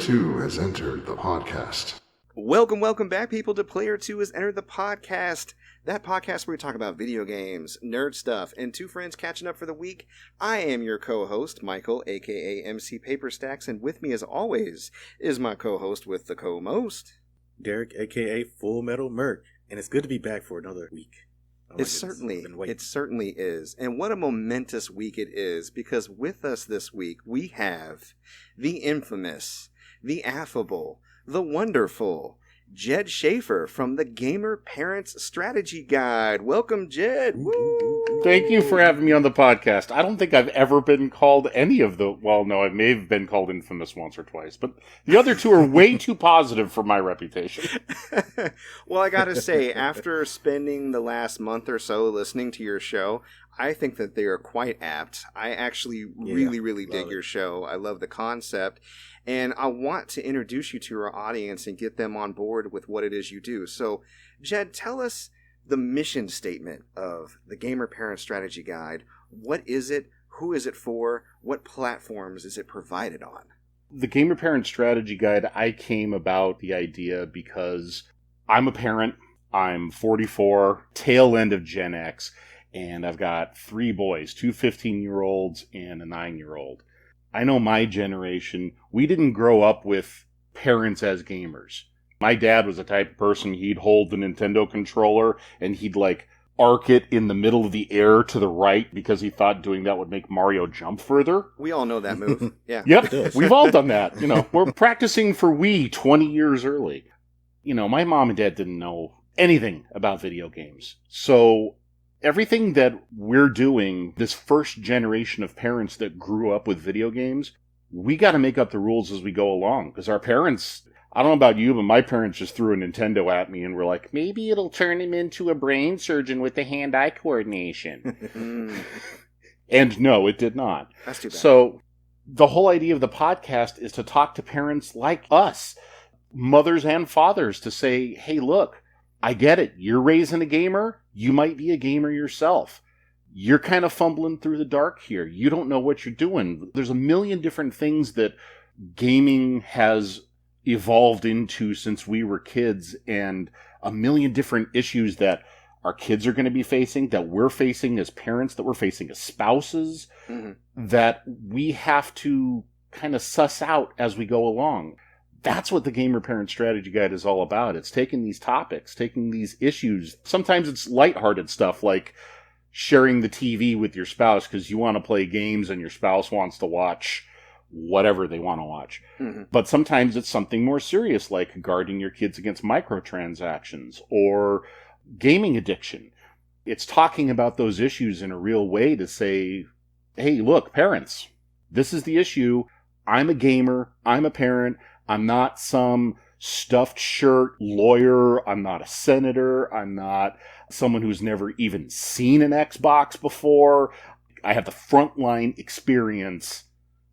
2 has entered the podcast. Welcome back, people, to Player 2 has entered the podcast. That podcast where we talk about video games, nerd stuff, and two friends catching up for the week. I am your co-host, Michael, a.k.a. MC Paperstacks, and with me, as always, is my co-host with the co-most, Derek, a.k.a. Full Metal Merc, and it's good to be back for another week. It certainly is. And what a momentous week it is, because with us this week, we have the infamous, the affable, the wonderful Jed Shaffer from the Gamer Parents Strategy Guide. Welcome, Jed. Woo! Thank you for having me on the podcast. I don't think I've ever been called any of the... Well, no, I may have been called infamous once or twice, but the other two are way too positive for my reputation. Well, I gotta say, after spending the last month or so listening to your show, I think that they are quite apt. I actually really dig your show. I love the concept. And I want to introduce you to our audience and get them on board with what it is you do. So, Jed, tell us the mission statement of the Gamer Parent Strategy Guide. What is it? Who is it for? What platforms is it provided on? The Gamer Parent Strategy Guide, I came about the idea because I'm a parent. I'm 44, tail end of Gen X, and I've got 3 boys, 2 15-year-olds and a 9-year-old. I know my generation, we didn't grow up with parents as gamers. My dad was the type of person, he'd hold the Nintendo controller and he'd arc it in the middle of the air to the right because he thought doing that would make Mario jump further. We all know that move. Yeah. Yep, we've all done that. We're practicing for Wii 20 years early. My mom and dad didn't know anything about video games. So everything that we're doing, this first generation of parents that grew up with video games, we got to make up the rules as we go along. Because our parents, I don't know about you, but my parents just threw a Nintendo at me and were like, maybe it'll turn him into a brain surgeon with the hand-eye coordination. And no, it did not. That's too bad. So the whole idea of the podcast is to talk to parents like us, mothers and fathers, to say, hey, look, I get it. You're raising a gamer. You might be a gamer yourself. You're kind of fumbling through the dark here. You don't know what you're doing. There's a million different things that gaming has evolved into since we were kids, and a million different issues that our kids are going to be facing, that we're facing as parents, that we're facing as spouses, that we have to kind of suss out as we go along. That's what the Gamer Parent Strategy Guide is all about. It's taking these topics, taking these issues. Sometimes it's lighthearted stuff like sharing the TV with your spouse because you want to play games and your spouse wants to watch whatever they want to watch. But sometimes it's something more serious like guarding your kids against microtransactions or gaming addiction. It's talking about those issues in a real way to say, hey, look, parents, this is the issue. I'm a gamer. I'm a parent. I'm not some stuffed shirt lawyer. I'm not a senator. I'm not someone who's never even seen an Xbox before. I have the frontline experience.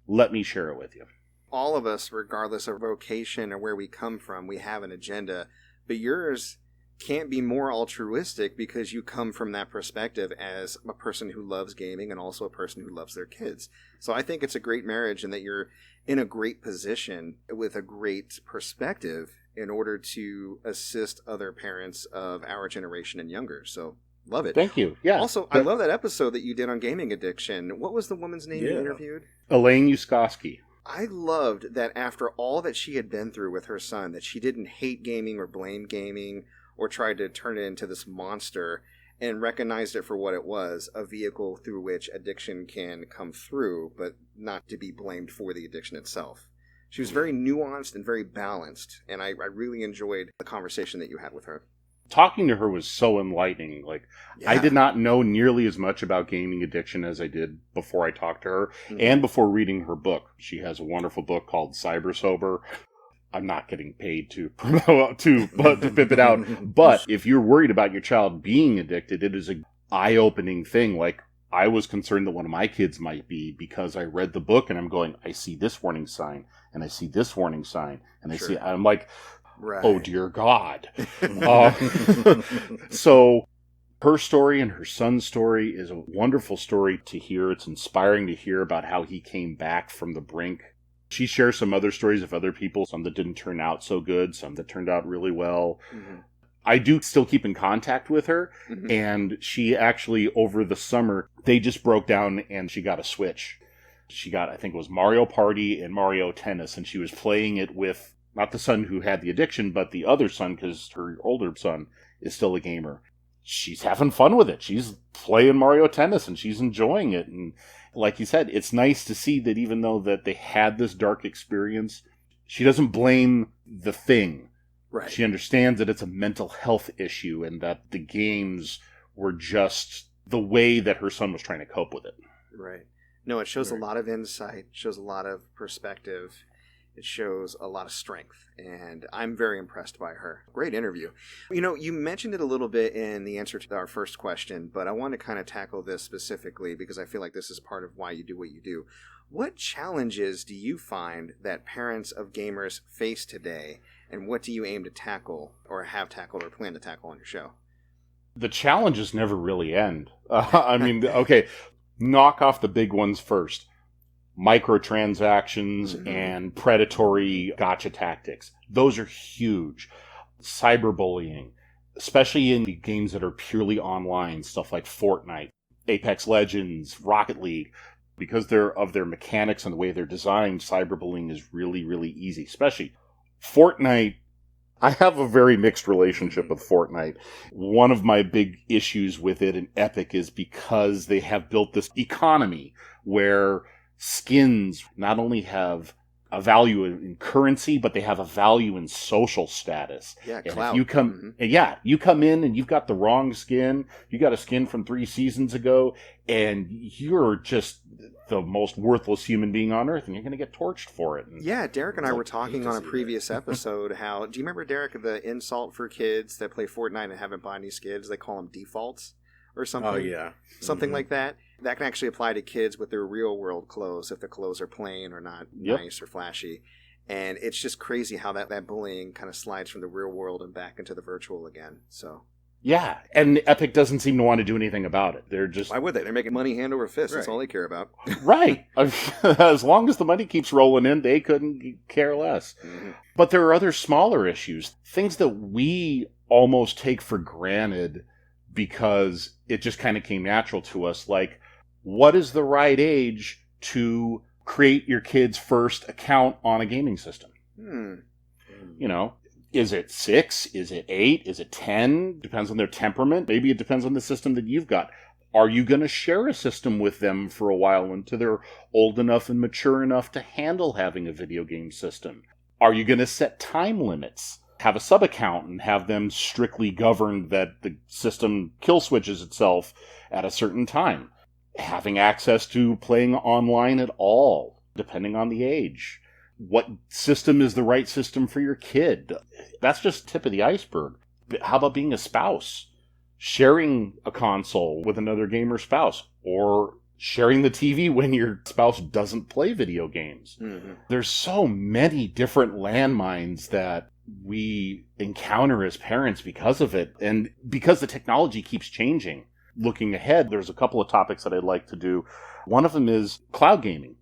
Let me share it with you. All of us, regardless of vocation or where we come from, we have an agenda. But yours can't be more altruistic because you come from that perspective as a person who loves gaming and also a person who loves their kids. So I think it's a great marriage and that you're in a great position with a great perspective in order to assist other parents of our generation and younger. So love it. Thank you. Yeah. Also, I love that episode that you did on gaming addiction. What was the woman's name you interviewed? Elaine Yuskoski. I loved that after all that she had been through with her son, that she didn't hate gaming or blame gaming or tried to turn it into this monster, and recognized it for what it was, a vehicle through which addiction can come through, but not to be blamed for the addiction itself. She was very nuanced and very balanced, and I really enjoyed the conversation that you had with her. Talking to her was so enlightening. I did not know nearly as much about gaming addiction as I did before I talked to her, and before reading her book. She has a wonderful book called Cyber Sober. I'm not getting paid to promote to pimp it out. But if you're worried about your child being addicted, it is an eye-opening thing. I was concerned that one of my kids might be because I read the book and I'm going, I see this warning sign and I see this warning sign and I'm like, oh dear God. So her story and her son's story is a wonderful story to hear. It's inspiring to hear about how he came back from the brink. She shares some other stories of other people, some that didn't turn out so good, some that turned out really well. Mm-hmm. I do still keep in contact with her, mm-hmm. and she actually, over the summer, they just broke down and she got a Switch. She got, I think it was Mario Party and Mario Tennis, and she was playing it with, not the son who had the addiction, but the other son, because her older son is still a gamer. She's having fun with it. She's playing Mario Tennis, and she's enjoying it. And like you said, it's nice to see that even though that they had this dark experience, she doesn't blame the thing. Right. She understands that it's a mental health issue and that the games were just the way that her son was trying to cope with it. Right. No, it shows a lot of insight, shows a lot of perspective. It shows a lot of strength, and I'm very impressed by her. Great interview. You know, you mentioned it a little bit in the answer to our first question, but I want to kind of tackle this specifically because I feel like this is part of why you do what you do. What challenges do you find that parents of gamers face today, and what do you aim to tackle or have tackled or plan to tackle on your show? The challenges never really end. I mean, okay, knock off the big ones first. Microtransactions mm-hmm. and predatory gotcha tactics. Those are huge. Cyberbullying, especially in the games that are purely online, stuff like Fortnite, Apex Legends, Rocket League. Because of their mechanics and the way they're designed, cyberbullying is really, really easy. Especially Fortnite. I have a very mixed relationship with Fortnite. One of my big issues with it in Epic is because they have built this economy where skins not only have a value in currency, but they have a value in social status. Yeah, and clout. If you come, mm-hmm. You come in and you've got the wrong skin. You got a skin from 3 seasons ago, and you're just the most worthless human being on earth, and you're going to get torched for it. Yeah, Derek and I were talking on a previous episode how, do you remember, Derek, the insult for kids that play Fortnite and haven't bought any skins? They call them defaults or something. Oh, yeah. Something like that. That can actually apply to kids with their real world clothes, if the clothes are plain or not nice or flashy. And it's just crazy how that bullying kind of slides from the real world and back into the virtual again. So yeah, and Epic doesn't seem to want to do anything about it. They're just... Why would they? They're making money hand over fist. Right. That's all they care about. Right. As long as the money keeps rolling in, they couldn't care less. Mm-hmm. But there are other smaller issues, things that we almost take for granted because it just kind of came natural to us, like, what is the right age to create your kid's first account on a gaming system? You know, is it 6? Is it 8? Is it 10? Depends on their temperament. Maybe it depends on the system that you've got. Are you going to share a system with them for a while until they're old enough and mature enough to handle having a video game system? Are you going to set time limits? Have a sub-account and have them strictly governed that the system kill switches itself at a certain time? Having access to playing online at all, depending on the age. What system is the right system for your kid? That's just tip of the iceberg. How about being a spouse? Sharing a console with another gamer spouse, or sharing the TV when your spouse doesn't play video games. Mm-hmm. There's so many different landmines that we encounter as parents because of it, and because the technology keeps changing. Looking ahead, there's a couple of topics that I'd like to do. One of them is cloud gaming.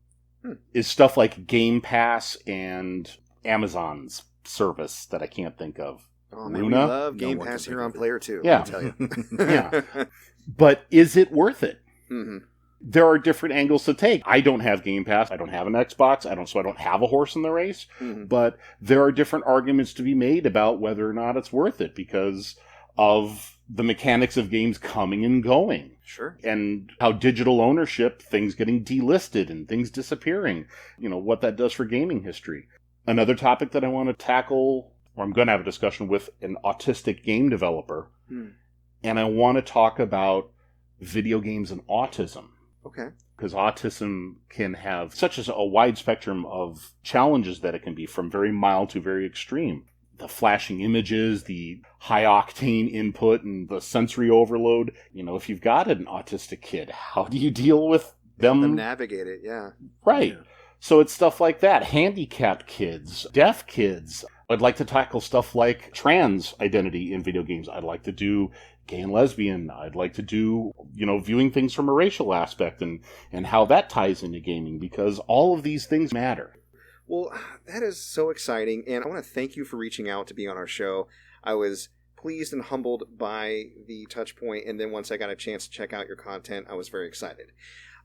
Is stuff like Game Pass and Amazon's service that I can't think of. Oh, man, we love Game Pass here on Player 2, yeah. I'll tell you. Yeah. But is it worth it? Mm-hmm. There are different angles to take. I don't have Game Pass. I don't have an Xbox. So I don't have a horse in the race. Mm-hmm. But there are different arguments to be made about whether or not it's worth it because of the mechanics of games coming and going. Sure. And how digital ownership, things getting delisted and things disappearing, what that does for gaming history. Another topic that I want to tackle, or I'm going to have a discussion with an autistic game developer, and I want to talk about video games and autism. Okay. Because autism can have such a wide spectrum of challenges that it can be, from very mild to very extreme. The flashing images, the high-octane input, and the sensory overload. If you've got an autistic kid, how do you deal with them? Navigate it, yeah. Right. Yeah. So it's stuff like that. Handicapped kids, deaf kids. I'd like to tackle stuff like trans identity in video games. I'd like to do gay and lesbian. I'd like to do, viewing things from a racial aspect and how that ties into gaming, because all of these things matter. Well, that is so exciting, and I want to thank you for reaching out to be on our show. I was pleased and humbled by the touch point, and then once I got a chance to check out your content, I was very excited.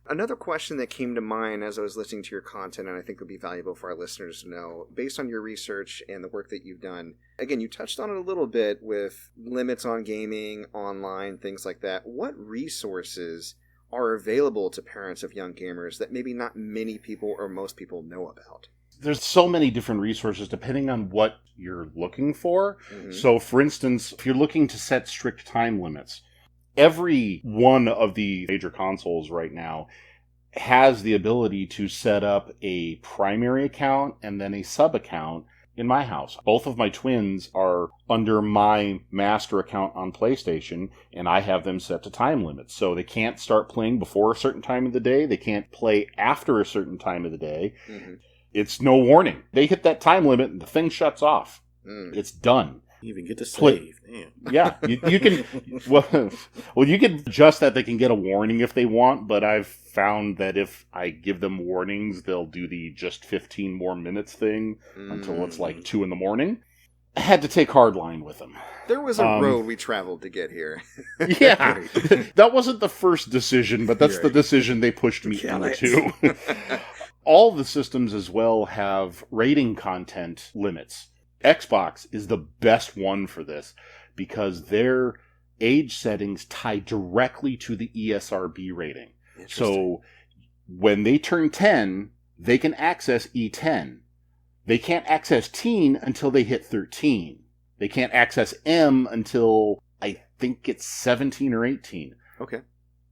Another question that came to mind as I was listening to your content, and I think would be valuable for our listeners to know, based on your research and the work that you've done, again, you touched on it a little bit with limits on gaming, online, things like that. What resources are available to parents of young gamers that maybe not many people or most people know about? There's so many different resources depending on what you're looking for. Mm-hmm. So, for instance, if you're looking to set strict time limits, every one of the major consoles right now has the ability to set up a primary account and then a sub-account in my house. Both of my twins are under my master account on PlayStation, and I have them set to time limits. So they can't start playing before a certain time of the day. They can't play after a certain time of the day. Mm-hmm. It's no warning. They hit that time limit and the thing shuts off. It's done. You even get to save. Damn. Yeah, you can. Well, you can adjust that. They can get a warning if they want, but I've found that if I give them warnings, they'll do the just 15 more minutes thing until it's like 2 a.m. I had to take hardline with them. There was a road we traveled to get here. Yeah, that wasn't the first decision, but that's the decision they pushed me into. All the systems as well have rating content limits. Xbox is the best one for this because their age settings tie directly to the ESRB rating. So when they turn 10, they can access E10. They can't access teen until they hit 13. They can't access M until I think it's 17 or 18. Okay.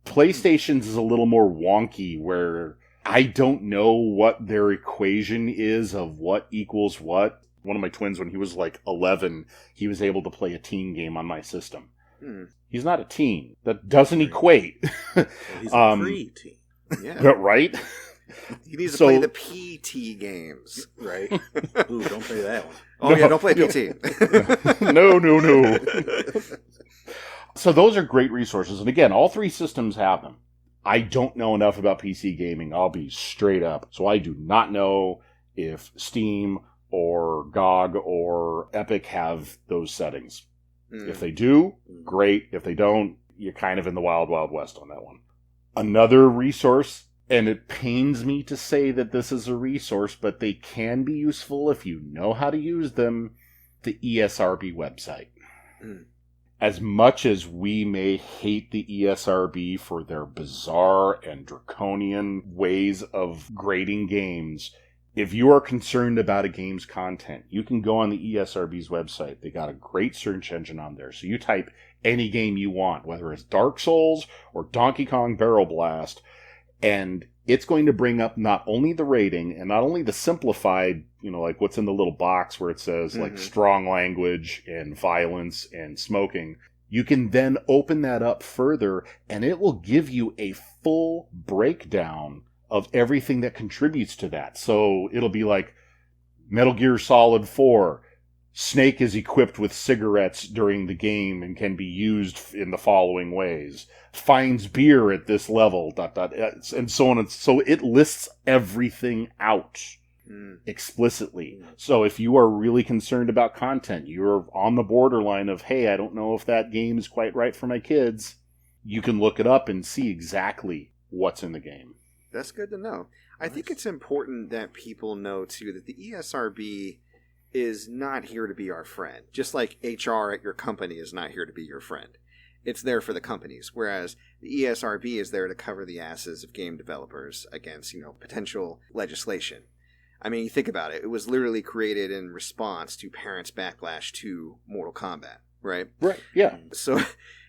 PlayStation's is a little more wonky where I don't know what their equation is of what equals what. One of my twins, when he was like 11, he was able to play a teen game on my system. He's not a teen. That doesn't equate. Well, he's a pre-teen. Yeah. Right? He needs to play the PT games. Right. Ooh, don't play that one. Oh, no. Yeah, don't play PT. No. So those are great resources. And again, all three systems have them. I don't know enough about PC gaming. I'll be straight up. So I do not know if Steam or GOG or Epic have those settings. If they do, great. If they don't, you're kind of in the wild, wild west on that one. Another resource, and it pains me to say that this is a resource, but they can be useful if you know how to use them, the ESRB website. As much as we may hate the ESRB for their bizarre and draconian ways of grading games, if you are concerned about a game's content, you can go on the ESRB's website. They got a great search engine on there. So you type any game you want, whether it's Dark Souls or Donkey Kong Barrel Blast, and it's going to bring up not only the rating and not only the simplified, like what's in the little box where it says like strong language and violence and smoking. You can then open that up further and it will give you a full breakdown of everything that contributes to that. So it'll be like Metal Gear Solid 4. Snake is equipped with cigarettes during the game and can be used in the following ways. Finds beer at this level, ... and so on. So it lists everything out explicitly. So if you are really concerned about content, you're on the borderline of, hey, I don't know if that game is quite right for my kids, you can look it up and see exactly what's in the game. That's good to know. I think it's important that people know, too, that the ESRB is not here to be our friend. Just like HR at your company is not here to be your friend. It's there for the companies, whereas the ESRB is there to cover the asses of game developers against, potential legislation. I mean, you think about it. It was literally created in response to parents' backlash to Mortal Kombat, right? Right, yeah. So,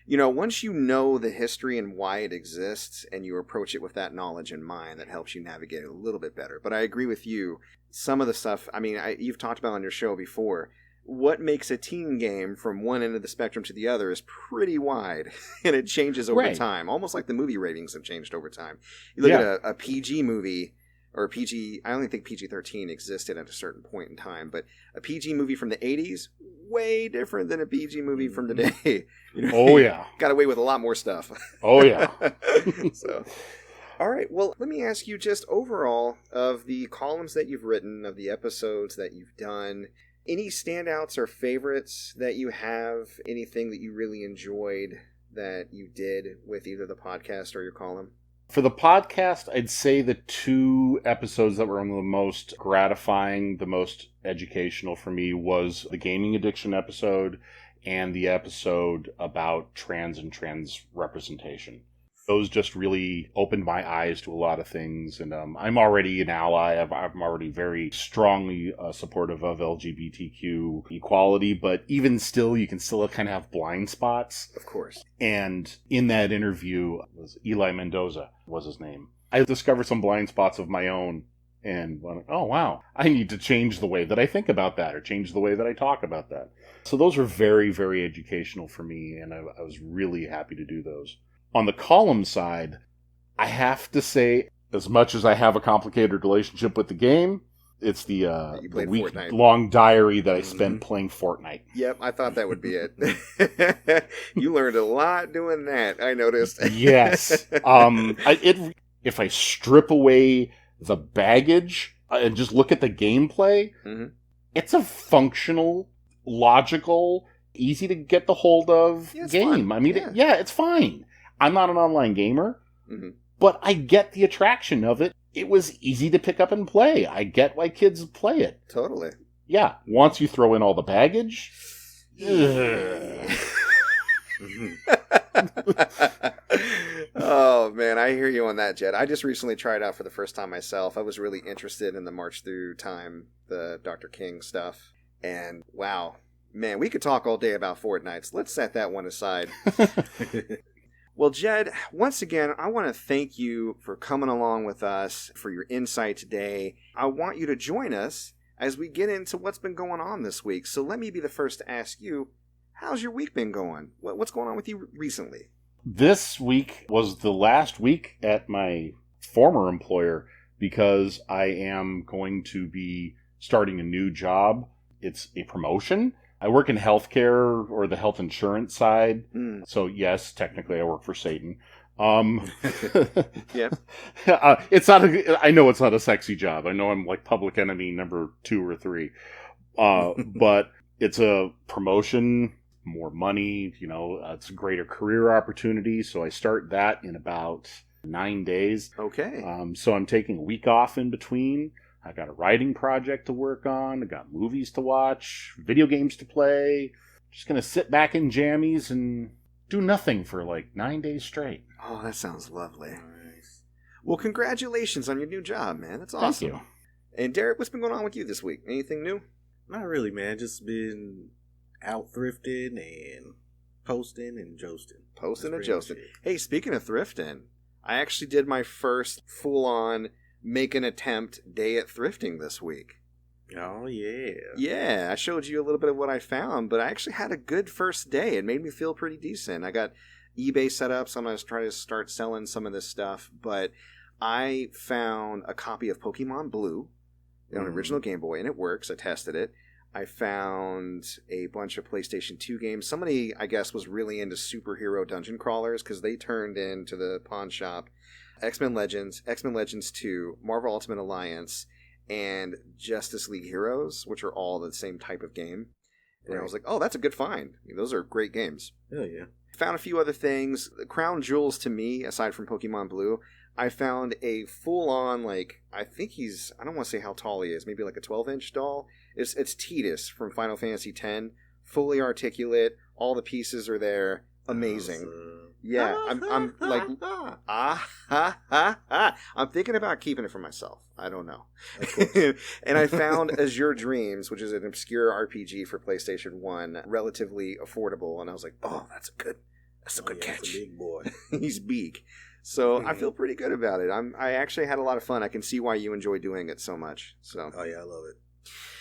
once you know the history and why it exists, and you approach it with that knowledge in mind, that helps you navigate it a little bit better. But I agree with you. Some of the stuff, you've talked about on your show before, what makes a teen game from one end of the spectrum to the other is pretty wide, and it changes over time, almost like the movie ratings have changed over time. You look at a PG movie, or PG, I only think PG-13 existed at a certain point in time, but a PG movie from the 80s, way different than a PG movie from today. Oh, yeah. Got away with a lot more stuff. Oh, yeah. So, All right, well, let me ask you just overall, of the columns that you've written, of the episodes that you've done, any standouts or favorites that you have? Anything that you really enjoyed that you did with either the podcast or your column? For the podcast, I'd say the 2 episodes that were the most gratifying, the most educational for me was the gaming addiction episode and the episode about trans and trans representation. Those just really opened my eyes to a lot of things, and I'm already an ally. I'm already very strongly supportive of LGBTQ equality, but even still, you can still kind of have blind spots. Of course. And in that interview, was Eli Mendoza was his name. I discovered some blind spots of my own, and went, oh wow, I need to change the way that I think about that, or change the way that I talk about that. So those were very, very educational for me, and I was really happy to do those. On the column side, I have to say, as much as I have a complicated relationship with the game, it's the week-long diary that I spent playing Fortnite. Yep, I thought that would be it. You learned a lot doing that, I noticed. Yes. If I strip away the baggage and just look at the gameplay, it's a functional, logical, easy to get the hold of game. Fun. I mean, it's fine. I'm not an online gamer, but I get the attraction of it. It was easy to pick up and play. I get why kids play it. Totally. Yeah. Once you throw in all the baggage. Oh, man, I hear you on that, Jed. I just recently tried out for the first time myself. I was really interested in the March Through Time, the Dr. King stuff. And wow, man, we could talk all day about Fortnite. So let's set that one aside. Well, Jed, once again, I want to thank you for coming along with us, for your insight today. I want you to join us as we get into what's been going on this week. So let me be the first to ask you, how's your week been going? What's going on with you recently? This week was the last week at my former employer because I am going to be starting a new job. It's a promotion. I work in healthcare or the health insurance side. So yes, technically I work for Satan. Yeah. It's not I know it's not a sexy job. I know I'm like public enemy number 2 or 3. But it's a promotion, more money, it's a greater career opportunity. So I start that in about 9 days. Okay. So I'm taking a week off in between. I got a writing project to work on. I got movies to watch, video games to play. Just going to sit back in jammies and do nothing for like 9 days straight. Oh, that sounds lovely. Nice. Well, congratulations on your new job, man. That's awesome. Thank you. And Derek, what's been going on with you this week? Anything new? Not really, man. Just been out thrifting and posting and joasting. Posting and joasting. Hey, speaking of thrifting, I actually did my first full-on make an attempt day at thrifting this week. Oh, yeah. Yeah, I showed you a little bit of what I found, but I actually had a good first day. It made me feel pretty decent. I got eBay set up, so I'm going to try to start selling some of this stuff, but I found a copy of Pokemon Blue on an original Game Boy, and it works. I tested it. I found a bunch of PlayStation 2 games. Somebody, I guess, was really into superhero dungeon crawlers because they turned into the pawn shop X-Men Legends 2, Marvel Ultimate Alliance, and Justice League Heroes, which are all the same type of game. And right. I was like, oh, that's a good find. Those are great games. Hell yeah. Found a few other things. Crown jewels to me, aside from Pokemon Blue, I found a full-on, I think I don't want to say how tall he is, maybe like a 12-inch doll. It's Tidus from Final Fantasy X, fully articulate, all the pieces are there, amazing. Yeah, I'm like, I'm thinking about keeping it for myself. I don't know. And I found Azure Dreams, which is an obscure RPG for PlayStation 1, relatively affordable, and I was like, oh, that's a good catch. That's a big boy. He's big. So I feel pretty good about it. I actually had a lot of fun. I can see why you enjoy doing it so much. So. Oh yeah, I love it.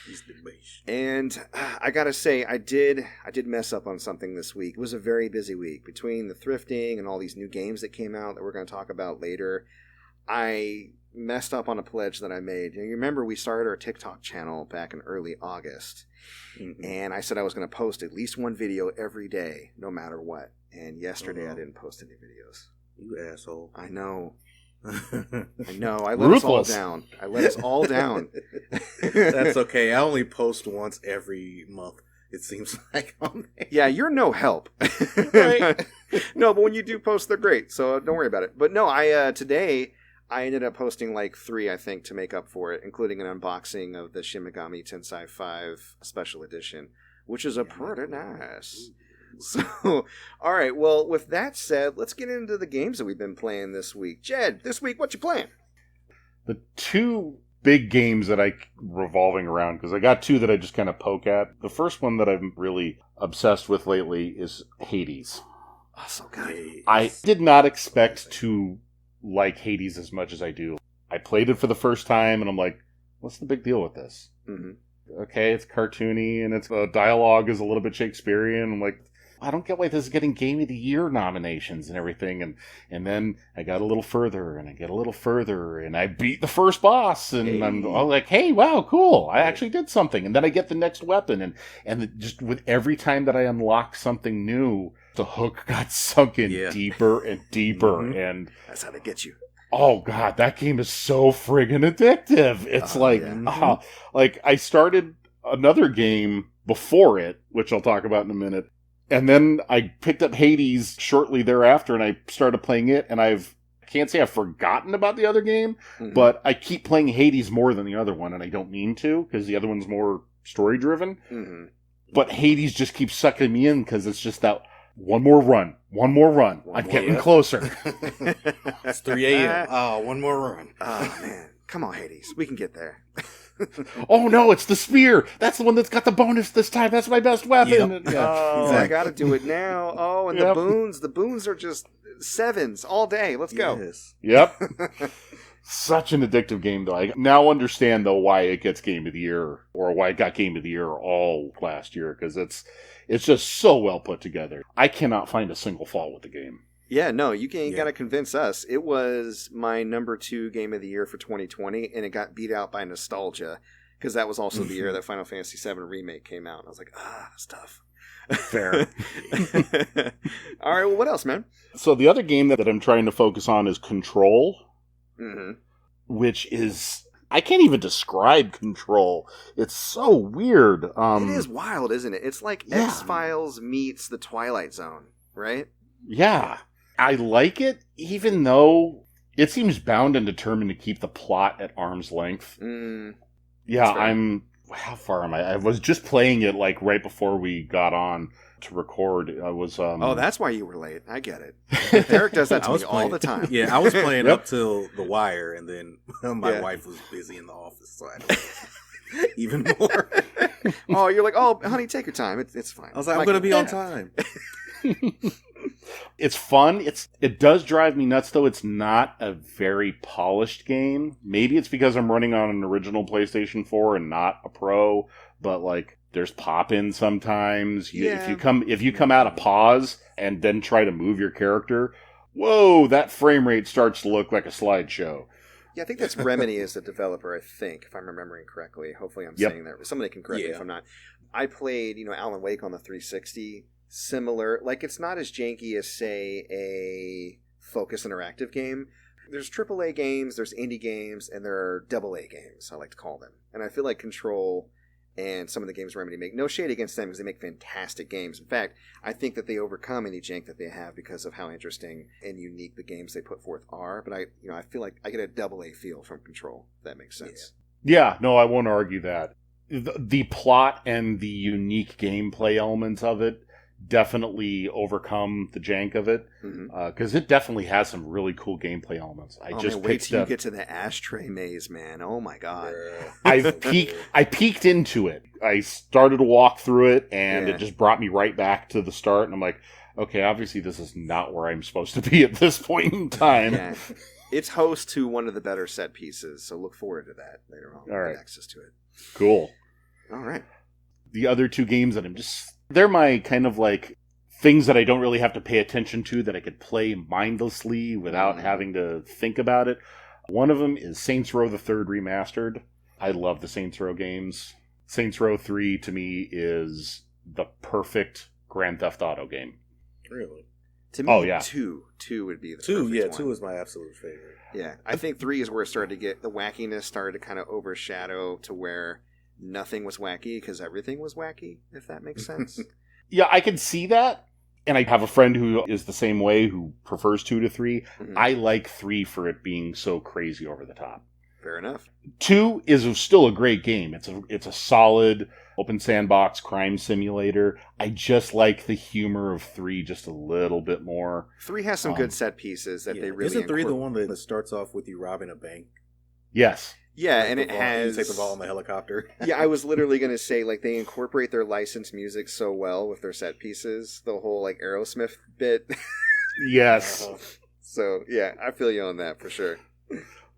He's the base. And I gotta say, I did mess up on something this week. It was a very busy week between the thrifting and all these new games that came out that we're going to talk about later. I messed up on a pledge that I made. You remember we started our TikTok channel back in early August, and I said I was going to post at least one video every day, no matter what. And yesterday I didn't post any videos. You asshole. I know. I know. I let Ruthless. us all down. I let us all down. That's okay. I only post once every month, it seems like. On there. Yeah, you're no help. Right. No, but when you do post, they're great. So don't worry about it. But no, today I ended up posting like 3, I think, to make up for it, including an unboxing of the Shin Megami Tensei 5 Special Edition, which is a pretty nice. So, all right. Well, with that said, let's get into the games that we've been playing this week. Jed, this week, what you playing? The 2 big games that I revolving around, because I got 2 that I just kind of poke at. The first one that I'm really obsessed with lately is Hades. Oh, so good. I did not expect to like Hades as much as I do. I played it for the first time, and I'm like, what's the big deal with this? Mm-hmm. Okay, it's cartoony, and the dialogue is a little bit Shakespearean. I'm like, I don't get why this is getting Game of the Year nominations and everything. And then I got a little further, and I get a little further, and I beat the first boss, and I'm all like, hey, wow, cool, I actually did something. And then I get the next weapon, and just with every time that I unlock something new, the hook got sunk in deeper and deeper. Mm-hmm. And that's how they get you. Oh, God, that game is so friggin' addictive. It's like I started another game before it, which I'll talk about in a minute. And then I picked up Hades shortly thereafter, and I started playing it, and I can't say I've forgotten about the other game, but I keep playing Hades more than the other one, and I don't mean to, because the other one's more story-driven. Mm-hmm. But Hades just keeps sucking me in, because it's just that one more run. I'm getting closer. It's 3 a.m. Oh, one more run. Oh, man. Come on, Hades. We can get there. Oh, no, it's the spear. That's the one that's got the bonus this time. That's my best weapon. Yep. Oh, exactly. I got to do it now. Oh, and the boons. The boons are just 7s all day. Let's go. Yes. Yep. Such an addictive game, though. I now understand, though, why it gets Game of the Year, or why it got Game of the Year all last year, because it's just so well put together. I cannot find a single fault with the game. Yeah, no, you ain't got to convince us. It was my number 2 game of the year for 2020, and it got beat out by nostalgia, because that was also the year that Final Fantasy VII Remake came out. And I was like, that's tough. Fair. All right, well, what else, man? So the other game that I'm trying to focus on is Control, which is... I can't even describe Control. It's so weird. It is wild, isn't it? It's like X-Files meets The Twilight Zone, right? Yeah. I like it, even though it seems bound and determined to keep the plot at arm's length. Yeah, how far am I? I was just playing it like right before we got on to record. I was Oh, that's why you were late. I get it. Derek does that to me all the time. Yeah, I was playing up till The Wire, and then my wife was busy in the office, so I don't even more. Oh, you're like, oh, honey, take your time. It's fine. I was like, I'm going to be on time. It's fun. It does drive me nuts, though. It's not a very polished game. Maybe it's because I'm running on an original PlayStation 4 and not a Pro, but like there's pop-ins sometimes. If you come out of pause and then try to move your character, whoa, that frame rate starts to look like a slideshow. Yeah, I think that's Remedy as the developer, I think, if I'm remembering correctly. Hopefully I'm saying that. Somebody can correct me if I'm not. I played, Alan Wake on the 360. Similar, like it's not as janky as, say, a Focus Interactive game. There's AAA games, there's indie games, and there are AA games, I like to call them. And I feel like Control and some of the games Remedy make, no shade against them because they make fantastic games. In fact, I think that they overcome any jank that they have because of how interesting and unique the games they put forth are. But I feel like I get a AA feel from Control, if that makes sense. Yeah, no, I won't argue that. The plot and the unique gameplay elements of it definitely overcome the jank of it, because it definitely has some really cool gameplay elements. Wait till you get to the ashtray maze, man. Oh my god. I peeked into it. I started to walk through it, and it just brought me right back to the start, and I'm like, okay, obviously this is not where I'm supposed to be at this point in time. Yeah. It's host to one of the better set pieces, so look forward to that later on. All right. Get access to it. Cool. All right. The other 2 games that they're my kind of like things that I don't really have to pay attention to, that I could play mindlessly without having to think about it. One of them is Saints Row the 3rd Remastered. I love the Saints Row games. Saints Row 3 to me is the perfect Grand Theft Auto game. Really? To me, Oh, yeah. 2 would be the Two, perfect yeah, one. 2 is my absolute favorite. Yeah, I think 3 is where it started to get, the wackiness started to kind of overshadow to where nothing was wacky because everything was wacky, if that makes sense. Yeah, I can see that. And I have a friend who is the same way, who prefers 2 to 3. Mhm. I like 3 for it being so crazy over the top. Fair enough. 2 is still a great game. It's a solid open sandbox crime simulator. I just like the humor of 3 just a little bit more. 3 has some good set pieces that they really Isn't 3 the one that starts off with you robbing a bank? Yes. Yeah, and it You has... take the ball on the helicopter. Yeah, I was literally going to say, like, they incorporate their licensed music so well with their set pieces. The whole, like, Aerosmith bit. Yes. So, yeah, I feel you on that for sure.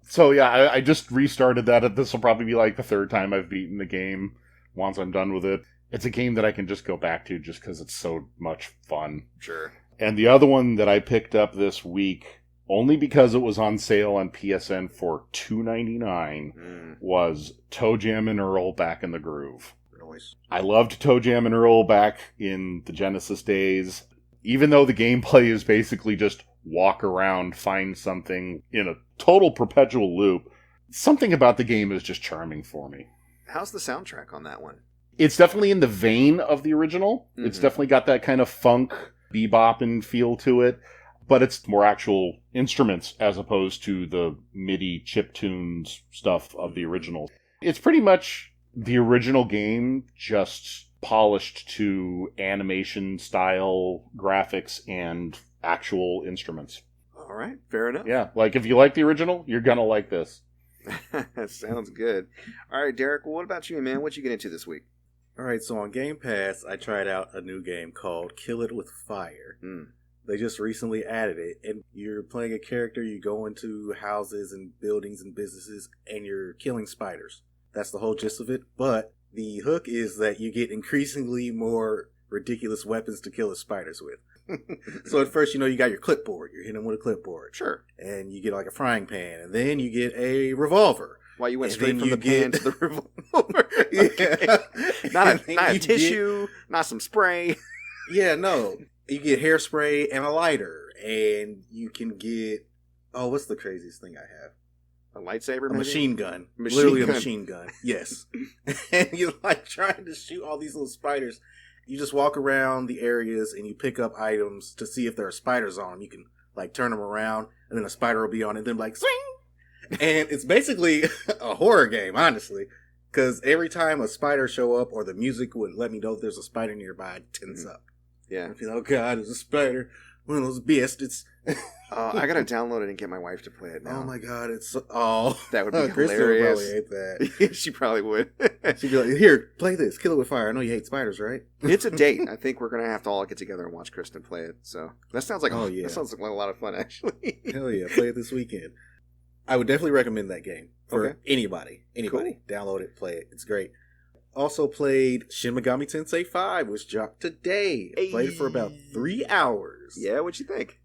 So yeah, I just restarted that. This will probably be like the 3rd time I've beaten the game once I'm done with it. It's a game that I can just go back to just because it's so much fun. Sure. And the other one that I picked up this week, only because it was on sale on PSN for $2.99, was Toejam and Earl Back in the Groove. Nice. I loved Toejam and Earl back in the Genesis days. Even though the gameplay is basically just walk around, find something in a total perpetual loop, something about the game is just charming for me. How's the soundtrack on that one? It's definitely in the vein of the original. Mm-hmm. It's definitely got that kind of funk, bebopping feel to it, but it's more actual instruments as opposed to the MIDI chiptunes stuff of the original. It's pretty much the original game, just polished to animation style graphics and actual instruments. All right, fair enough. Yeah, like if you like the original, you're gonna like this. That sounds good. All right, Derek, well, what about you, man? What you get into this week? All right, so on Game Pass, I tried out a new game called Kill It With Fire. They just recently added it, and you're playing a character, you go into houses and buildings and businesses, and you're killing spiders. That's the whole gist of it, but the hook is that you get increasingly more ridiculous weapons to kill the spiders with. So at first, you got your clipboard. You're hitting them with a clipboard. Sure. And you get like a frying pan. And then you get a revolver. Why you went And straight then from you the pan get- to the revolver. Yeah. Not And a then you tissue, not some spray. Yeah, no. You get hairspray and a lighter. And you can get... Oh, what's the craziest thing I have? A lightsaber, A maybe? machine gun. Machine Literally gun. a machine gun. Yes. And you're like trying to shoot all these little spiders. You just walk around the areas and you pick up items to see if there are spiders on them. You can like turn them around and then a spider will be on it and then like swing. And it's basically a horror game, honestly. Because every time a spider show up or the music would let me know if there's a spider nearby, I'd tense up. Yeah. I feel, oh God, there's a spider. One of those bastards. I gotta download it and get my wife to play it now. Oh my God, it's oh That would be Kristen hilarious. would probably hate that. She probably would. She'd be like, "Here, play this. Kill it with fire. I know you hate spiders, right?" It's a date. I think we're gonna have to all get together and watch Kristen play it. So that sounds like Oh, yeah. that sounds like a lot of fun, actually. Hell yeah, play it this weekend. I would definitely recommend that game for Okay. anybody. Anybody, download it, play it. It's great. Also played Shin Megami Tensei 5, which dropped today. Played it for about 3 hours. Yeah, what'd you think?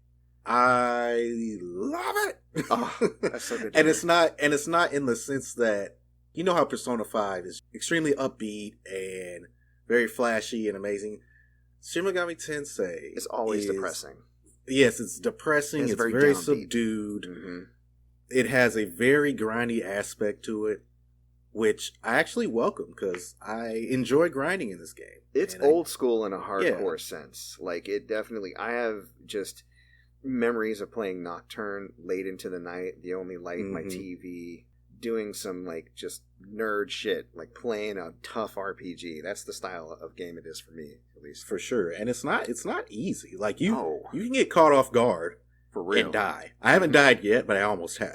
I love it. Oh, that's so good. And it's not in the sense that you know how Persona 5 is extremely upbeat and very flashy and amazing. Shin Megami Tensei It's always is- depressing. Yes, it's depressing. It's It's very very downbeat. subdued. Mm-hmm. It has a very grindy aspect to it, which I actually welcome because I enjoy grinding in this game. It's And I- old school in a hardcore sense. Like, it definitely... I have just memories of playing Nocturne late into the night, the only light in my Mhm. TV, doing some, like, just nerd shit, like playing a tough RPG. That's the style of game it is for me, at least. for sure, and it's not easy. Like you No. can get caught off guard For real. and die. I haven't died yet, but I almost have.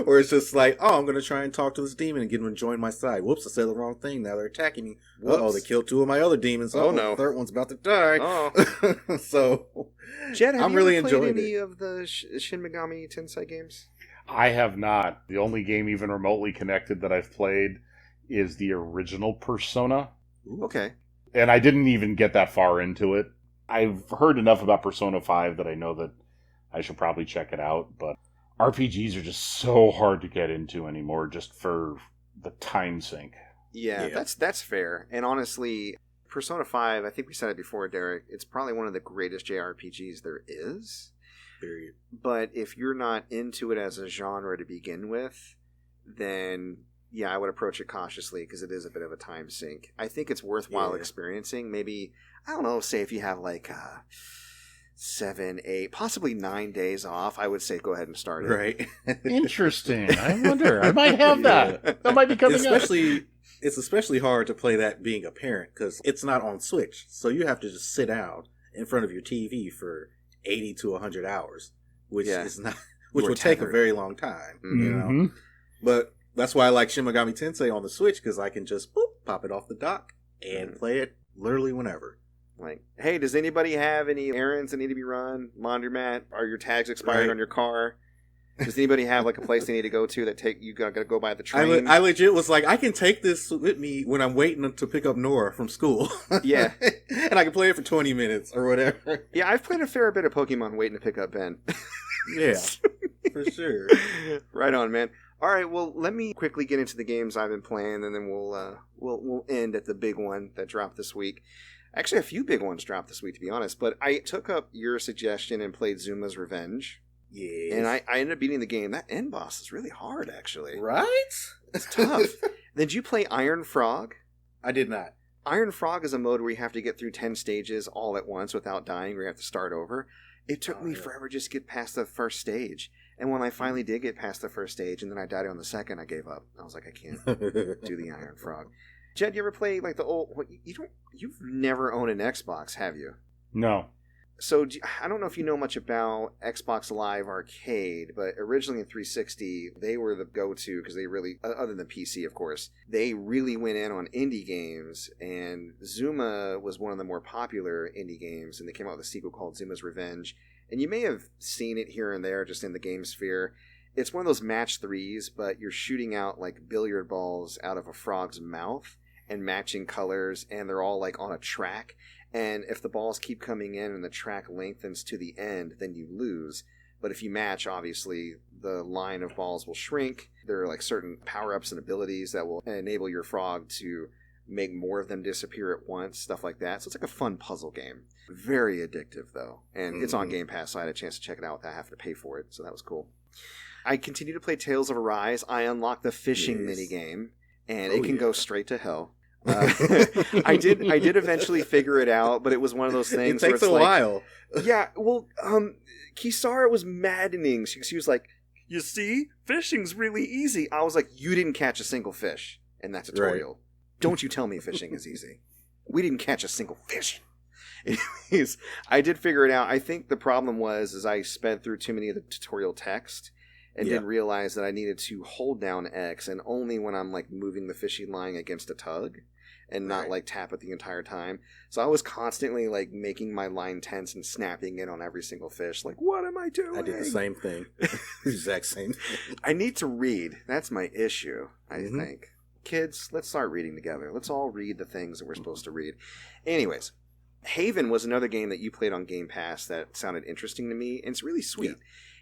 Or it's just like, oh, I'm going to try and talk to this demon and get him to join my side. Whoops, I said the wrong thing. Now they're attacking me. Oh, Whoops. they killed 2 of my other demons. Oh, no. The third one's about to die. Oh. So, Jed, have I'm you really ever played enjoying any it. of the Shin Megami Tensei games? I have not. The only game even remotely connected that I've played is the original Persona, Okay. and I didn't even get that far into it. I've heard enough about Persona 5 that I know that I should probably check it out, but RPGs are just so hard to get into anymore just for the time sink. Yeah, Yeah. that's fair. And honestly, Persona 5, I think we said it before, Derek, it's probably one of the greatest JRPGs there is. Period. But if you're not into it as a genre to begin with, then yeah, I would approach it cautiously because it is a bit of a time sink. I think it's worthwhile experiencing. Maybe, I don't know, say if you have like 7, 8, possibly 9 days off, I would say go ahead and start it. Right. Interesting. I wonder. I might have that. That might be coming up. It's especially hard to play that being a parent because it's not on Switch. So you have to just sit down in front of your TV for 80 to 100 hours, which is not, which would take a very long time, you know. But that's why I like Shin Megami Tensei on the Switch, because I can just pop it off the dock and play it literally whenever. Like, hey, does anybody have any errands that need to be run? Laundromat? Are your tags expired on your car? Does anybody have like a place they need to go to that you gotta go by the train? I legit was like, I can take this with me when I'm waiting to pick up Nora from school. Yeah. And I can play it for 20 minutes or whatever. Yeah, I've played a fair bit of Pokemon waiting to pick up Ben. Yeah, for sure. Right on, man. All right, well, let me quickly get into the games I've been playing, and then we'll end at the big one that dropped this week. Actually, a few big ones dropped this week, to be honest. But I took up your suggestion and played Zuma's Revenge. Yes. And I ended up beating the game. That end boss is really hard, actually. Right? It's tough. Did you play Iron Frog? I did not. Iron Frog is a mode where you have to get through 10 stages all at once without dying, where you have to start over. It took me forever just to get past the first stage. And when I finally did get past the first stage and then I died on the second, I gave up. I was like, I can't do the Iron Frog. Jed, you ever play like the old... You've never owned an Xbox, have you? No. So I don't know if you know much about Xbox Live Arcade, but originally in 360, they were the go-to because they really, other than PC, of course, they really went in on indie games, and Zuma was one of the more popular indie games, and they came out with a sequel called Zuma's Revenge, and you may have seen it here and there just in the game sphere. It's one of those match threes, but you're shooting out like billiard balls out of a frog's mouth and matching colors, and they're all like on a track. And if the balls keep coming in and the track lengthens to the end, then you lose. But if you match, obviously, the line of balls will shrink. There are like certain power-ups and abilities that will enable your frog to make more of them disappear at once, stuff like that. So it's like a fun puzzle game. Very addictive, though. And it's on Game Pass, so I had a chance to check it out without having to pay for it. So that was cool. I continue to play Tales of Arise. I unlocked the fishing minigame, and it can go straight to hell. I did eventually figure it out, but it was one of those things. It takes a while. Yeah, well, Kisara was maddening. She was like, "You see, fishing's really easy." I was like, "You didn't catch a single fish in that tutorial. Right. Don't you tell me fishing is easy. We didn't catch a single fish." Anyways, I did figure it out. I think the problem was I sped through too many of the tutorial text and didn't realize that I needed to hold down X, and only when I'm like moving the fishing line against a tug and not like tap it the entire time. So I was constantly like making my line tense and snapping it on every single fish. Like, what am I doing? I did the same thing. Exact same thing. I need to read. That's my issue, I think. Kids, let's start reading together. Let's all read the things that we're supposed to read. Anyways, Haven was another game that you played on Game Pass that sounded interesting to me, and it's really sweet. Yeah.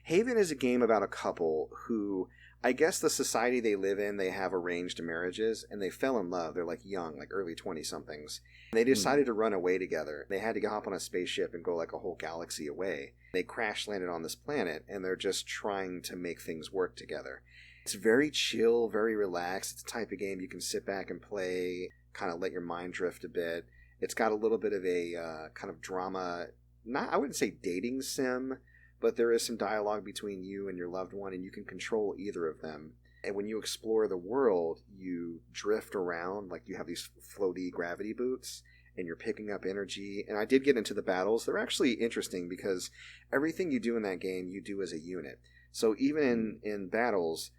Haven is a game about a couple who, I guess the society they live in, they have arranged marriages, and they fell in love. They're like young, like early 20-somethings. And they decided to run away together. They had to hop on a spaceship and go like a whole galaxy away. They crash landed on this planet, and they're just trying to make things work together. It's very chill, very relaxed. It's the type of game you can sit back and play, kind of let your mind drift a bit. It's got a little bit of a kind of drama, I wouldn't say dating sim, but there is some dialogue between you and your loved one, and you can control either of them. And when you explore the world, you drift around, like you have these floaty gravity boots, and you're picking up energy. And I did get into the battles. They're actually interesting because everything you do in that game, you do as a unit. So even in battles,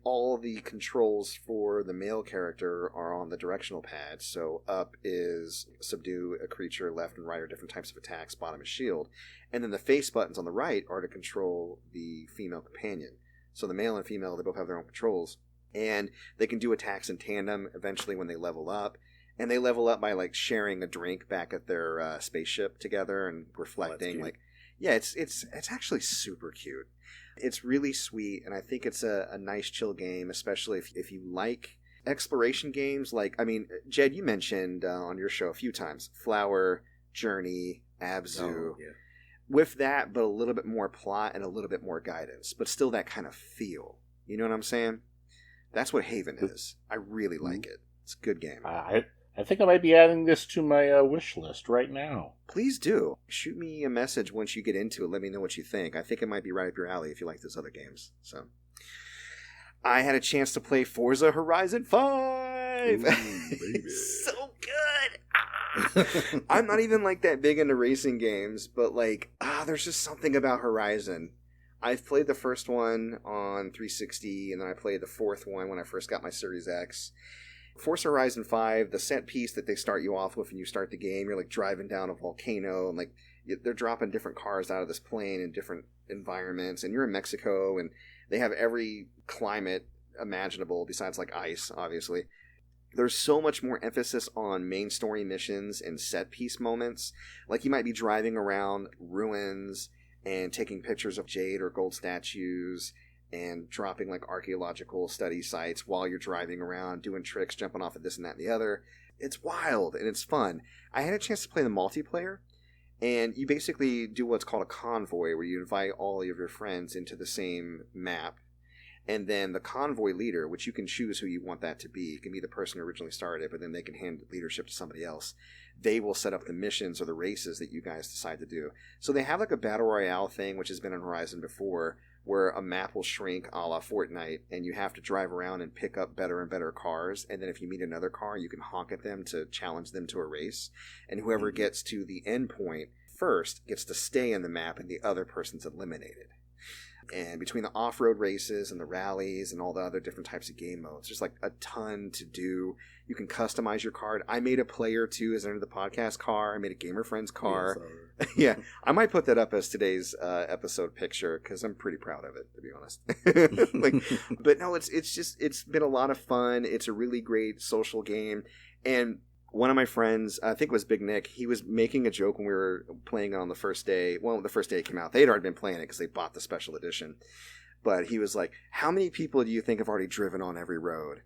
all the controls for the male character are on the directional pad. So up is subdue a creature, left and right are different types of attacks, bottom is shield. And then the face buttons on the right are to control the female companion. So the male and female, they both have their own controls. And they can do attacks in tandem eventually when they level up. And they level up by like sharing a drink back at their spaceship together and reflecting. It's actually super cute. It's really sweet, and I think it's a nice chill game, especially if you like exploration games, like, I mean, Jed, you mentioned on your show a few times, Flower, Journey, Abzu. Oh, yeah. With that, but a little bit more plot and a little bit more guidance, but still that kind of feel. You know what I'm saying? That's what Haven is. I really like it. It's a good game. I think I might be adding this to my wish list right now. Please do. Shoot me a message once you get into it. Let me know what you think. I think it might be right up your alley if you like those other games. So, I had a chance to play Forza Horizon 5. Ooh, So good. I'm not even like that big into racing games, but like, there's just something about Horizon. I've played the first one on 360, and then I played the fourth one when I first got my Series X. Forza Horizon 5, the set piece that they start you off with when you start the game, you're like driving down a volcano, and like they're dropping different cars out of this plane in different environments, and you're in Mexico, and they have every climate imaginable besides like ice, obviously. There's so much more emphasis on main story missions and set piece moments. Like you might be driving around ruins and taking pictures of jade or gold statues and dropping like archaeological study sites while you're driving around, doing tricks, jumping off of this and that and the other. It's wild and it's fun. I had a chance to play the multiplayer, and you basically do what's called a convoy, where you invite all of your friends into the same map. And then the convoy leader, which you can choose who you want that to be, it can be the person who originally started it, but then they can hand leadership to somebody else. They will set up the missions or the races that you guys decide to do. So they have like a battle royale thing, which has been on Horizon before, where a map will shrink a la Fortnite, and you have to drive around and pick up better and better cars. And then if you meet another car, you can honk at them to challenge them to a race. And whoever gets to the end point first gets to stay in the map, and the other person's eliminated. And between the off-road races and the rallies and all the other different types of game modes, there's like a ton to do. You can customize your card. I made a player too as under the podcast car. I made a Gamer Friends car. Yeah, I might put that up as today's episode picture because I'm pretty proud of it, to be honest. But no, it's been a lot of fun. It's a really great social game. And one of my friends, I think it was Big Nick, he was making a joke when we were playing it on the first day. Well, the first day it came out. They had already been playing it because they bought the special edition. But he was like, how many people do you think have already driven on every road?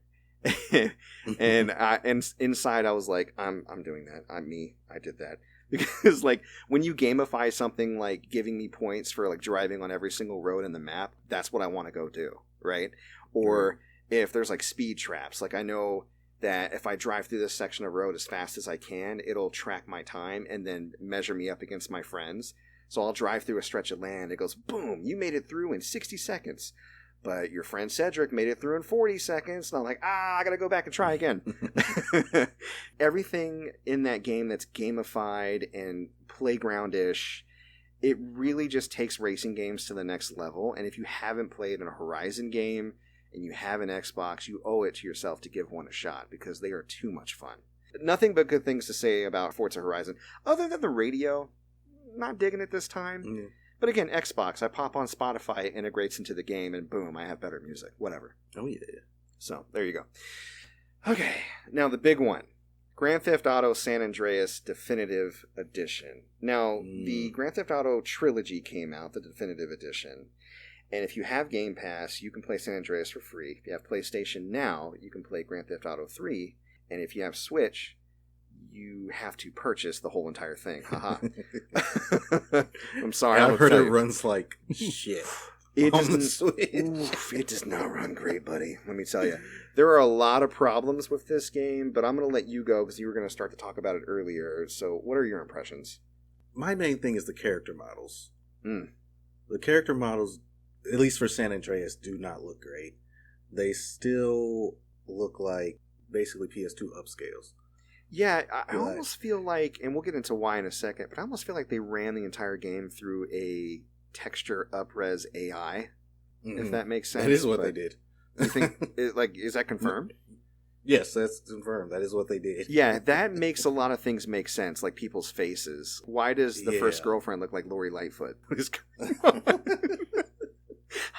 and inside I was like, I'm doing that. I did that. Because like when you gamify something like giving me points for like driving on every single road in the map, that's what I want to go do, right? Or if there's like speed traps, like I know that if I drive through this section of road as fast as I can, it'll track my time and then measure me up against my friends. So I'll drive through a stretch of land. It goes, boom, you made it through in 60 seconds. But your friend Cedric made it through in 40 seconds. And I'm like, I got to go back and try again. Everything in that game that's gamified and playground-ish, it really just takes racing games to the next level. And if you haven't played in a Horizon game, and you have an Xbox, you owe it to yourself to give one a shot because they are too much fun. Nothing but good things to say about Forza Horizon, other than the radio. Not digging it this time. Mm. But again, Xbox, I pop on Spotify, it integrates into the game, and boom, I have better music. Whatever. Oh, yeah. So, there you go. Okay, now the big one. Grand Theft Auto San Andreas Definitive Edition. Now, the Grand Theft Auto Trilogy came out, the Definitive Edition. And if you have Game Pass, you can play San Andreas for free. If you have PlayStation Now, you can play Grand Theft Auto 3. And if you have Switch, you have to purchase the whole entire thing. Haha. I'm sorry. I've heard it runs like shit. It does not run great, buddy. Let me tell you. There are a lot of problems with this game, but I'm going to let you go because you were going to start to talk about it earlier. So what are your impressions? My main thing is the character models. The character models, at least for San Andreas, do not look great. They still look like basically PS2 upscales. Yeah, I almost feel like, and we'll get into why in a second, but I almost feel like they ran the entire game through a texture up-res AI, if that makes sense. That is what they did. You think, is that confirmed? Yes, that's confirmed. That is what they did. Yeah, that makes a lot of things make sense, like people's faces. Why does the first girlfriend look like Lori Lightfoot? I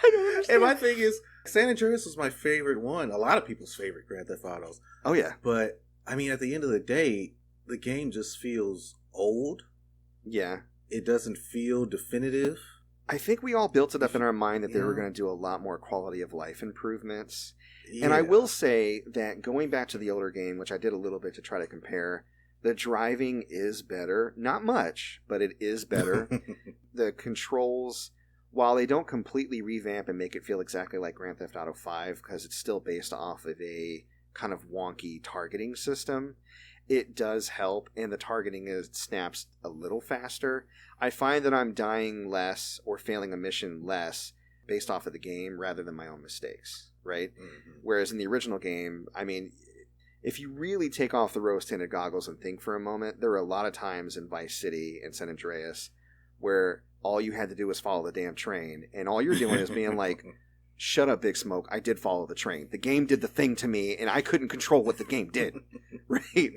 don't understand. And my thing is, San Andreas was my favorite one. A lot of people's favorite Grand Theft Autos. Oh, yeah. But, I mean, at the end of the day, the game just feels old. Yeah. It doesn't feel definitive. I think we all built it up in our mind that they were going to do a lot more quality of life improvements. And I will say that going back to the older game, which I did a little bit to try to compare, the driving is better. Not much, but it is better. The controls, while they don't completely revamp and make it feel exactly like Grand Theft Auto 5, because it's still based off of a kind of wonky targeting system, it does help, and the targeting snaps a little faster. I find that I'm dying less or failing a mission less based off of the game rather than my own mistakes, right? Mm-hmm. Whereas in the original game, I mean, if you really take off the rose-tinted goggles and think for a moment, there are a lot of times in Vice City and San Andreas where all you had to do was follow the damn train, and all you're doing is being like, shut up, Big Smoke, I did follow the train. The game did the thing to me, and I couldn't control what the game did. Right?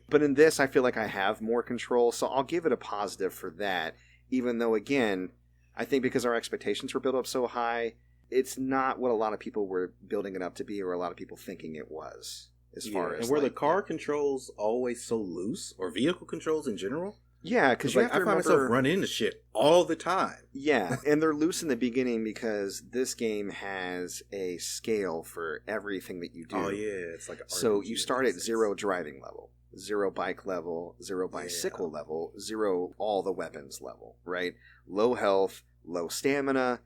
But in this, I feel like I have more control, so I'll give it a positive for that, even though, again, I think because our expectations were built up so high, it's not what a lot of people were building it up to be, or a lot of people thinking it was, as far as... And were the car controls always so loose, or vehicle controls in general? Yeah, because you have to remember... I find myself run into shit all the time. Yeah, and they're loose in the beginning because this game has a scale for everything that you do. Oh, yeah, it's like an RPG. So you start at 0 driving level, 0 bike level, 0 bicycle level, 0 all the weapons level, right? Low health, low stamina,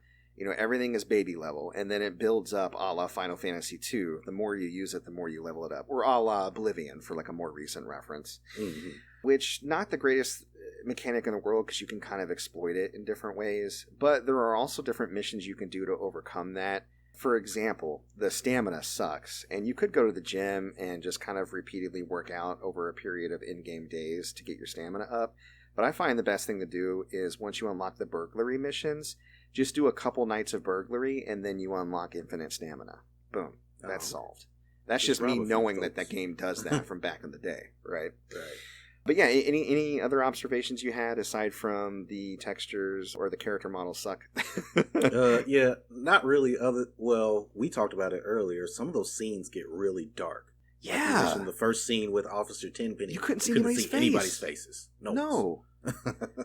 everything is baby level, and then it builds up a la Final Fantasy II. The more you use it, the more you level it up. Or a la Oblivion, for like a more recent reference. Mm-hmm. Which, not the greatest mechanic in the world, because you can kind of exploit it in different ways, but there are also different missions you can do to overcome that. For example, the stamina sucks, and you could go to the gym and just kind of repeatedly work out over a period of in-game days to get your stamina up, but I find the best thing to do is once you unlock the burglary missions, just do a couple nights of burglary, and then you unlock infinite stamina. Boom. That's solved. That's just me knowing that game does that from back in the day, right? Right. But yeah, any other observations you had aside from the textures or the character models suck? Yeah, not really. Well, we talked about it earlier. Some of those scenes get really dark. Yeah. Like the first scene with Officer Tenpenny. You couldn't see anybody's faces. No.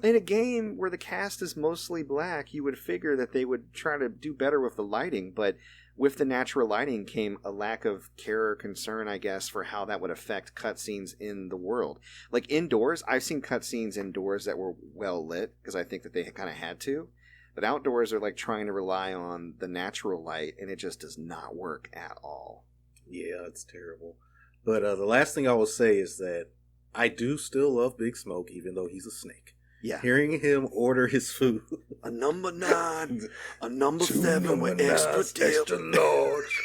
In a game where the cast is mostly black, you would figure that they would try to do better with the lighting, but with the natural lighting came a lack of care or concern, I guess, for how that would affect cutscenes in the world. Like indoors, I've seen cutscenes indoors that were well lit, because I think that they kind of had to. But outdoors are like trying to rely on the natural light, and it just does not work at all. Yeah, it's terrible. But the last thing I will say is that I do still love Big Smoke, even though he's a snake. Yeah. Hearing him order his food. A number 9, a number 7 with extra large.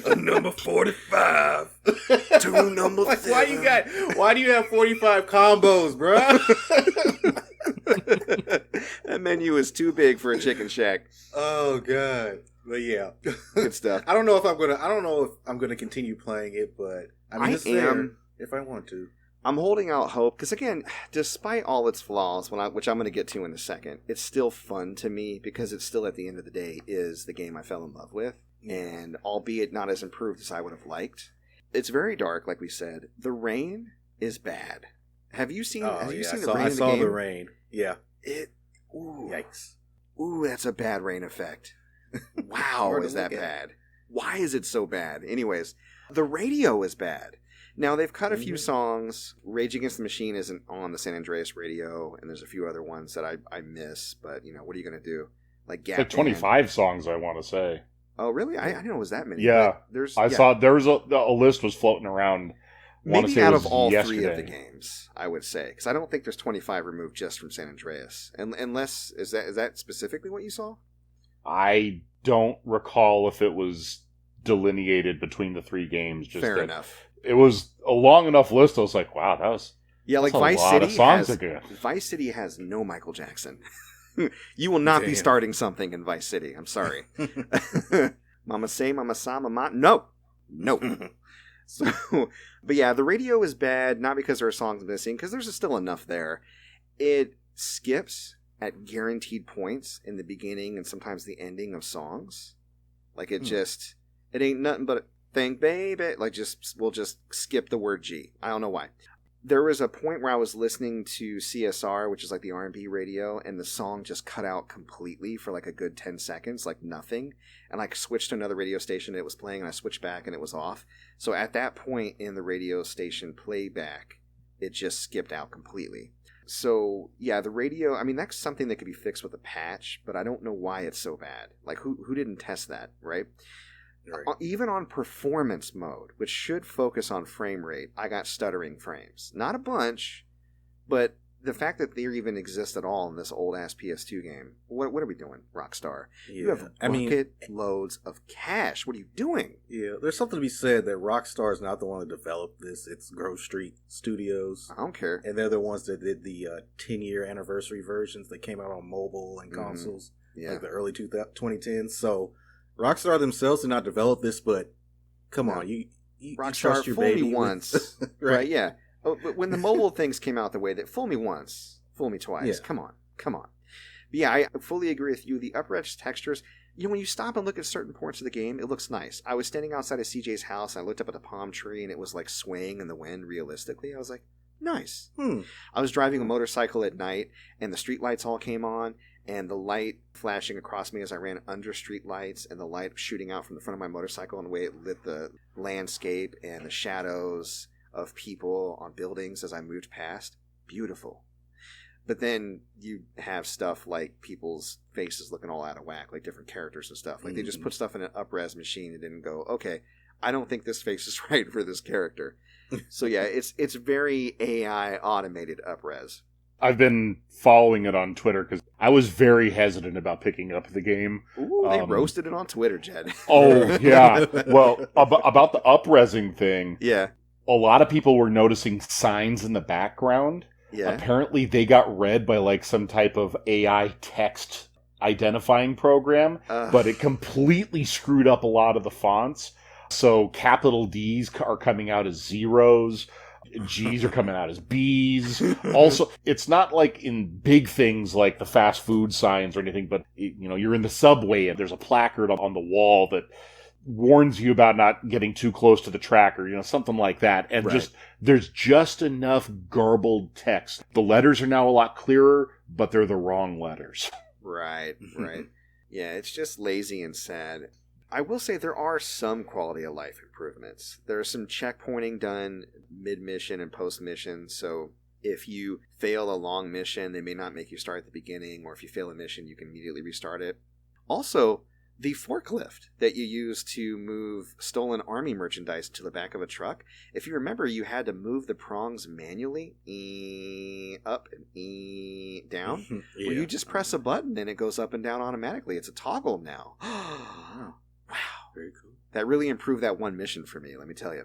A number 45. 2 number 7. Why do you have 45 combos, bro? That menu is too big for a chicken shack. Oh god. But yeah. Good stuff. I don't know if I'm gonna continue playing it, but I mean, it's there if I want to. I'm holding out hope, because again, despite all its flaws, which I'm going to get to in a second, it's still fun to me, because it's still, at the end of the day, is the game I fell in love with, and albeit not as improved as I would have liked. It's very dark, like we said. The rain is bad. Have you seen the rain in the game? I saw the rain. Yeah. Yikes. Ooh, that's a bad rain effect. Wow, is that bad? Why is it so bad? Anyways, the radio is bad. Now, they've cut a few songs. Rage Against the Machine isn't on the San Andreas radio, and there's a few other ones that I miss, but, what are you going to do? Like Gap Band. 25 songs, I want to say. Oh, really? I didn't know it was that many. Yeah. Saw there was a list was floating around. Maybe out of all three of the games, I would say. Because I don't think there's 25 removed just from San Andreas. Unless, is that specifically what you saw? I don't recall if it was delineated between the 3 games. Fair enough. It was a long enough list. I was like, wow, like Vice City has no Michael Jackson. You will not be starting something in Vice City. I'm sorry. Mama say, mama sa, mama. No. So, but yeah, the radio is bad, not because there are songs missing, because there's still enough there. It skips at guaranteed points in the beginning and sometimes the ending of songs. Like it ain't nothing but think baby. Like we'll just skip the word G. I don't know why. There was a point where I was listening to CSR, which is like the R&B radio, and the song just cut out completely for like a good 10 seconds, like nothing. And I switched to another radio station, and it was playing, and I switched back, and it was off. So at that point in the radio station playback, it just skipped out completely. So, yeah, the radio, I mean, that's something that could be fixed with a patch, but I don't know why it's so bad. Like, who didn't test that, right? Right. Even on performance mode, which should focus on frame rate, I got stuttering frames. Not a bunch, but the fact that they even exist at all in this old-ass PS2 game, what are we doing, Rockstar? Yeah. You have bucket loads of cash. What are you doing? Yeah, there's something to be said that Rockstar is not the one that developed this. It's Grove Street Studios. I don't care. And they're the ones that did the 10-year anniversary versions that came out on mobile and consoles, like the early 2010s. So Rockstar themselves did not develop this, but come on, you Rockstar, trust your fool baby me once. Right, yeah. Oh, but when the mobile things came out the way that, fool me once, fool me twice. Yeah. Come on. But yeah, I fully agree with you. The upres textures, when you stop and look at certain parts of the game, it looks nice. I was standing outside of CJ's house, and I looked up at the palm tree, and it was like swaying in the wind realistically. I was like, nice. I was driving a motorcycle at night, and the streetlights all came on, and the light flashing across me as I ran under street lights, and the light shooting out from the front of my motorcycle, and the way it lit the landscape and the shadows of people on buildings as I moved past. Beautiful. But then you have stuff like people's faces looking all out of whack, like different characters and stuff. Like they just put stuff in an up-res machine and didn't go, okay, I don't think this face is right for this character. So yeah, it's very AI automated up-res. I've been following it on Twitter because I was very hesitant about picking up the game. Ooh, they roasted it on Twitter, Jed. Oh, yeah. Well, about the up-resing thing. Yeah. A lot of people were noticing signs in the background. Yeah. Apparently they got read by like some type of AI text identifying program, but it completely screwed up a lot of the fonts. So capital D's are coming out as zeros, G's are coming out as B's. Also, it's not like in big things like the fast food signs or anything, but you're in the subway and there's a placard on the wall that warns you about not getting too close to the tracker, something like that. And there's just enough garbled text. The letters are now a lot clearer, but they're the wrong letters. Right. Yeah, it's just lazy and sad. I will say there are some quality of life improvements. There's some checkpointing done mid-mission and post-mission, so if you fail a long mission, they may not make you start at the beginning, or if you fail a mission, you can immediately restart it. Also, the forklift that you use to move stolen army merchandise to the back of a truck, if you remember, you had to move the prongs manually, up and down. Yeah. Well, you just press a button and it goes up and down automatically. It's a toggle now. Wow. Very cool. That really improved that one mission for me, let me tell you.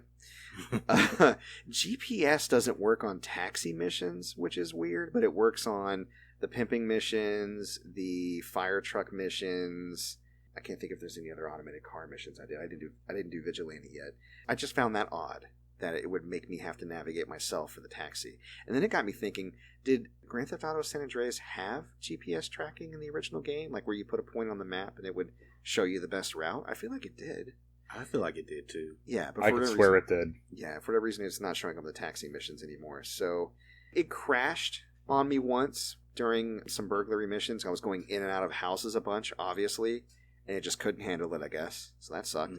GPS doesn't work on taxi missions, which is weird, but it works on the pimping missions, the fire truck missions. I can't think if there's any other automated car missions I didn't do Vigilante yet. I just found that odd that it would make me have to navigate myself for the taxi. And then it got me thinking, did Grand Theft Auto San Andreas have GPS tracking in the original game? Like where you put a point on the map and it would show you the best route? I feel like it did. I feel like it did too. Yeah, but I could swear it did. Yeah, for whatever reason it's not showing up the taxi missions anymore. So it crashed on me once during some burglary missions. I was going in and out of houses a bunch, obviously. And it just couldn't handle it, I guess. So that sucked.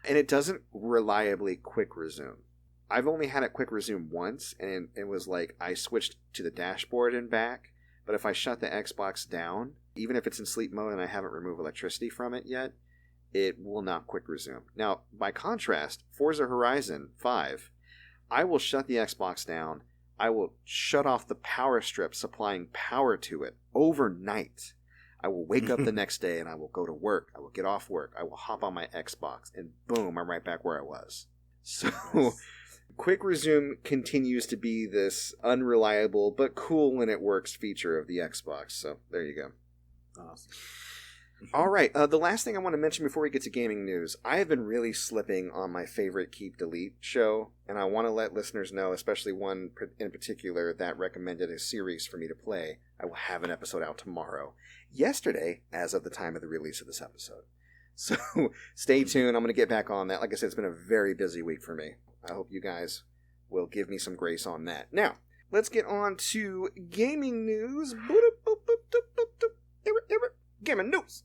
And it doesn't reliably quick resume. I've only had it quick resume once, and it was like I switched to the dashboard and back. But if I shut the Xbox down, even if it's in sleep mode and I haven't removed electricity from it yet, it will not quick resume. Now, by contrast, Forza Horizon 5, I will shut the Xbox down. I will shut off the power strip supplying power to it overnight. I will wake up the next day and I will go to work. I will get off work. I will hop on my Xbox and boom, I'm right back where I was. So quick resume continues to be this unreliable but cool when it works feature of the Xbox. So there you go. Awesome. All right. The last thing I want to mention before we get to gaming news, I have been really slipping on my favorite Keep Delete show, and I want to let listeners know, especially one in particular that recommended a series for me to play. I will have an episode out tomorrow. Yesterday, as of the time of the release of this episode. So stay tuned. I'm going to get back on that. Like I said, it's been a very busy week for me. I hope you guys will give me some grace on that. Now, let's get on to gaming news. Gaming news.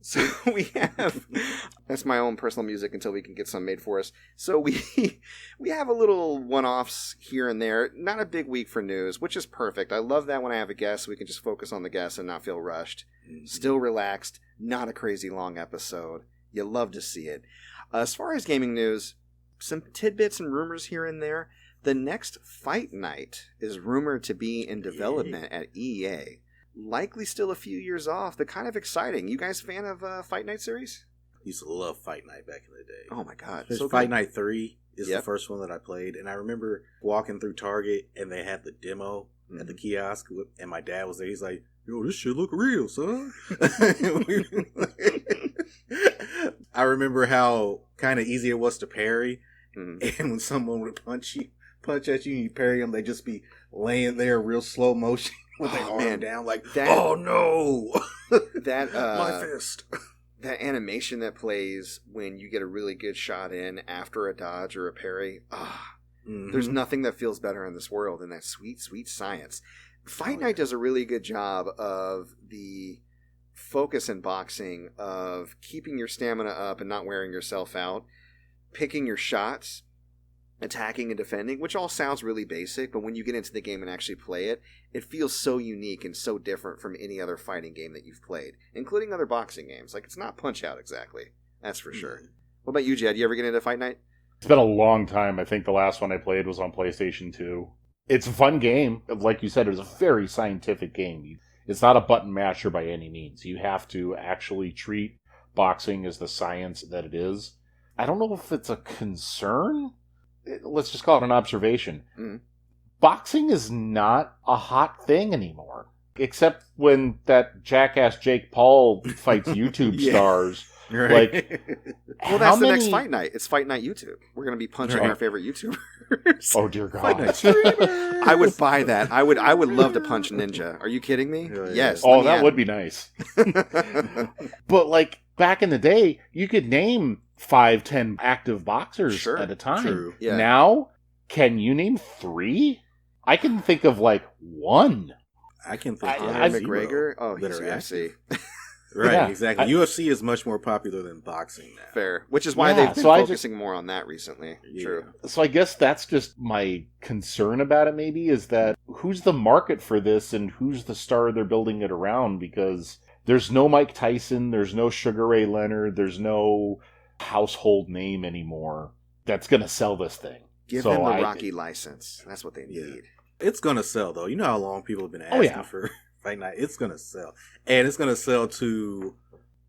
So we have, that's my own personal music until we can get some made for us. So we have a little one-offs here and there. Not a big week for news, which is perfect. I love that when I have a guest, we can just focus on the guest and not feel rushed. Mm-hmm. Still relaxed, not a crazy long episode. You love to see it. As far as gaming news, some tidbits and rumors here and there. The next Fight Night is rumored to be in development at EA. Likely still a few years off, but kind of exciting. You guys fan of Fight Night series? Used to love Fight Night back in the day. Oh my god. So Fight Night 3 is the first one that I played, and I remember walking through Target and they had the demo at the kiosk, and my dad was there. He's like, yo, this shit look real, son. I remember how kind of easy it was to parry, and when someone would punch at you and you parry them, they'd just be laying there real slow motion with their arm down like, oh no! My fist. That animation that plays when you get a really good shot in after a dodge or a parry, there's nothing that feels better in this world than that sweet, sweet science. Fight Night does a really good job of the focus in boxing of keeping your stamina up and not wearing yourself out, picking your shots, attacking and defending, which all sounds really basic, but when you get into the game and actually play it, it feels so unique and so different from any other fighting game that you've played, including other boxing games. Like, it's not Punch-Out exactly. That's for sure. What about you, Jed? You ever get into Fight Night? It's been a long time. I think the last one I played was on PlayStation 2. It's a fun game. Like you said, it was a very scientific game. It's not a button masher by any means. You have to actually treat boxing as the science that it is. I don't know if it's a concern. Let's just call it an observation. Boxing is not a hot thing anymore. Except when that jackass Jake Paul fights YouTube stars. Right. Like, well, that's the next Fight Night. It's Fight Night YouTube. We're going to be punching our favorite YouTubers. Oh, dear God. I would buy that. I would love to punch Ninja. Are you kidding me? Yes. Oh, that would be nice. But, like, back in the day, you could name 5-10 active boxers at a time. True. Yeah. Now, can you name 3? I can think of, like, 1. I can think of McGregor. Oh, he's UFC. Right, exactly. UFC is much more popular than boxing now. Fair. Which is why they've been focusing more on that recently. Yeah. True. So I guess that's just my concern about it, maybe, is that who's the market for this and who's the star they're building it around? Because there's no Mike Tyson, there's no Sugar Ray Leonard, there's no household name anymore that's going to sell this thing. Give them the Rocky license. That's what they need. Yeah. It's going to sell, though. You know how long people have been asking for Fight Night? It's going to sell. And it's going to sell to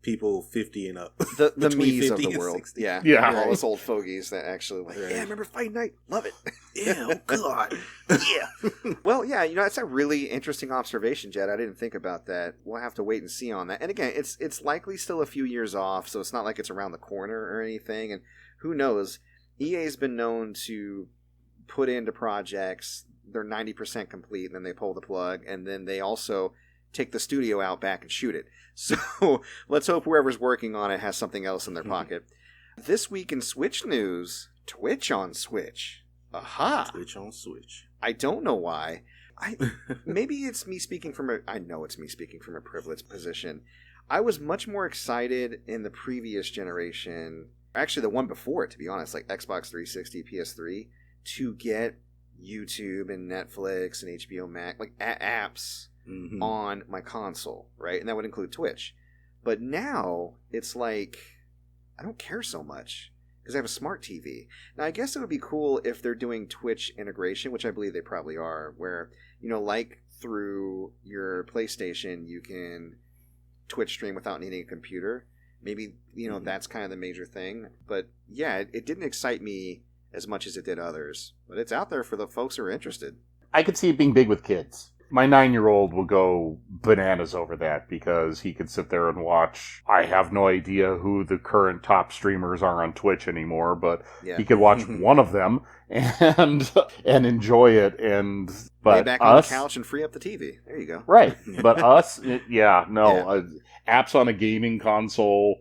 people 50 and up. The me's of the world. 60. Yeah. All those old fogies that actually like, yeah, remember Fight Night? Love it. Yeah, oh God. Yeah. Well, yeah, that's a really interesting observation, Jed. I didn't think about that. We'll have to wait and see on that. And again, it's likely still a few years off, so it's not like it's around the corner or anything. And who knows? EA's been known to put into projects, they're 90% complete, and then they pull the plug, and then they also take the studio out back and shoot it. So let's hope whoever's working on it has something else in their pocket. This week in Switch news, Twitch on Switch. Aha! Twitch on Switch. I don't know why. Maybe it's me speaking from I know it's me speaking from a privileged position. I was much more excited in the previous generation, actually the one before it, to be honest, like Xbox 360, PS3, to get YouTube and Netflix and HBO Max, like apps on my console, right? And that would include Twitch. But now it's like, I don't care so much because I have a smart TV. Now, I guess it would be cool if they're doing Twitch integration, which I believe they probably are, where, like through your PlayStation, you can Twitch stream without needing a computer. Maybe, that's kind of the major thing. But yeah, it didn't excite me as much as it did others. But it's out there for the folks who are interested. I could see it being big with kids. My 9-year-old will go bananas over that because he could sit there and watch. I have no idea who the current top streamers are on Twitch anymore, but he could watch one of them and enjoy it. But lay back on the couch and free up the TV. There you go. Right. But us, apps on a gaming console,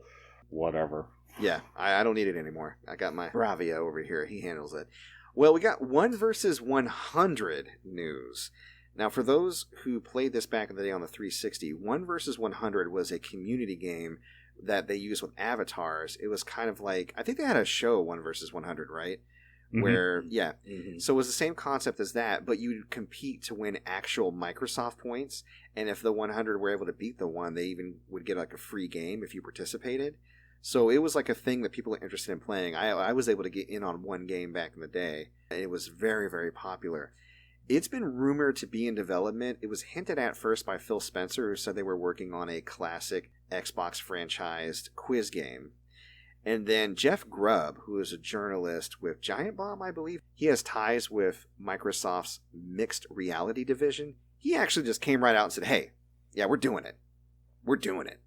whatever. Yeah, I don't need it anymore. I got my Bravia over here. He handles it. Well, we got 1 versus 100 news. Now, for those who played this back in the day on the 360, 1 versus 100 was a community game that they used with avatars. It was kind of like, I think they had a show 1 versus 100, right? Mm-hmm. Where, yeah. Mm-hmm. So it was the same concept as that, but you'd compete to win actual Microsoft points. And if the 100 were able to beat the 1, they even would get like a free game if you participated. So it was like a thing that people were interested in playing. I was able to get in on one game back in the day, and it was very, very popular. It's been rumored to be in development. It was hinted at first by Phil Spencer, who said they were working on a classic Xbox franchised quiz game. And then Jeff Grubb, who is a journalist with Giant Bomb, I believe. He has ties with Microsoft's mixed reality division. He actually just came right out and said, hey, yeah, we're doing it. We're doing it.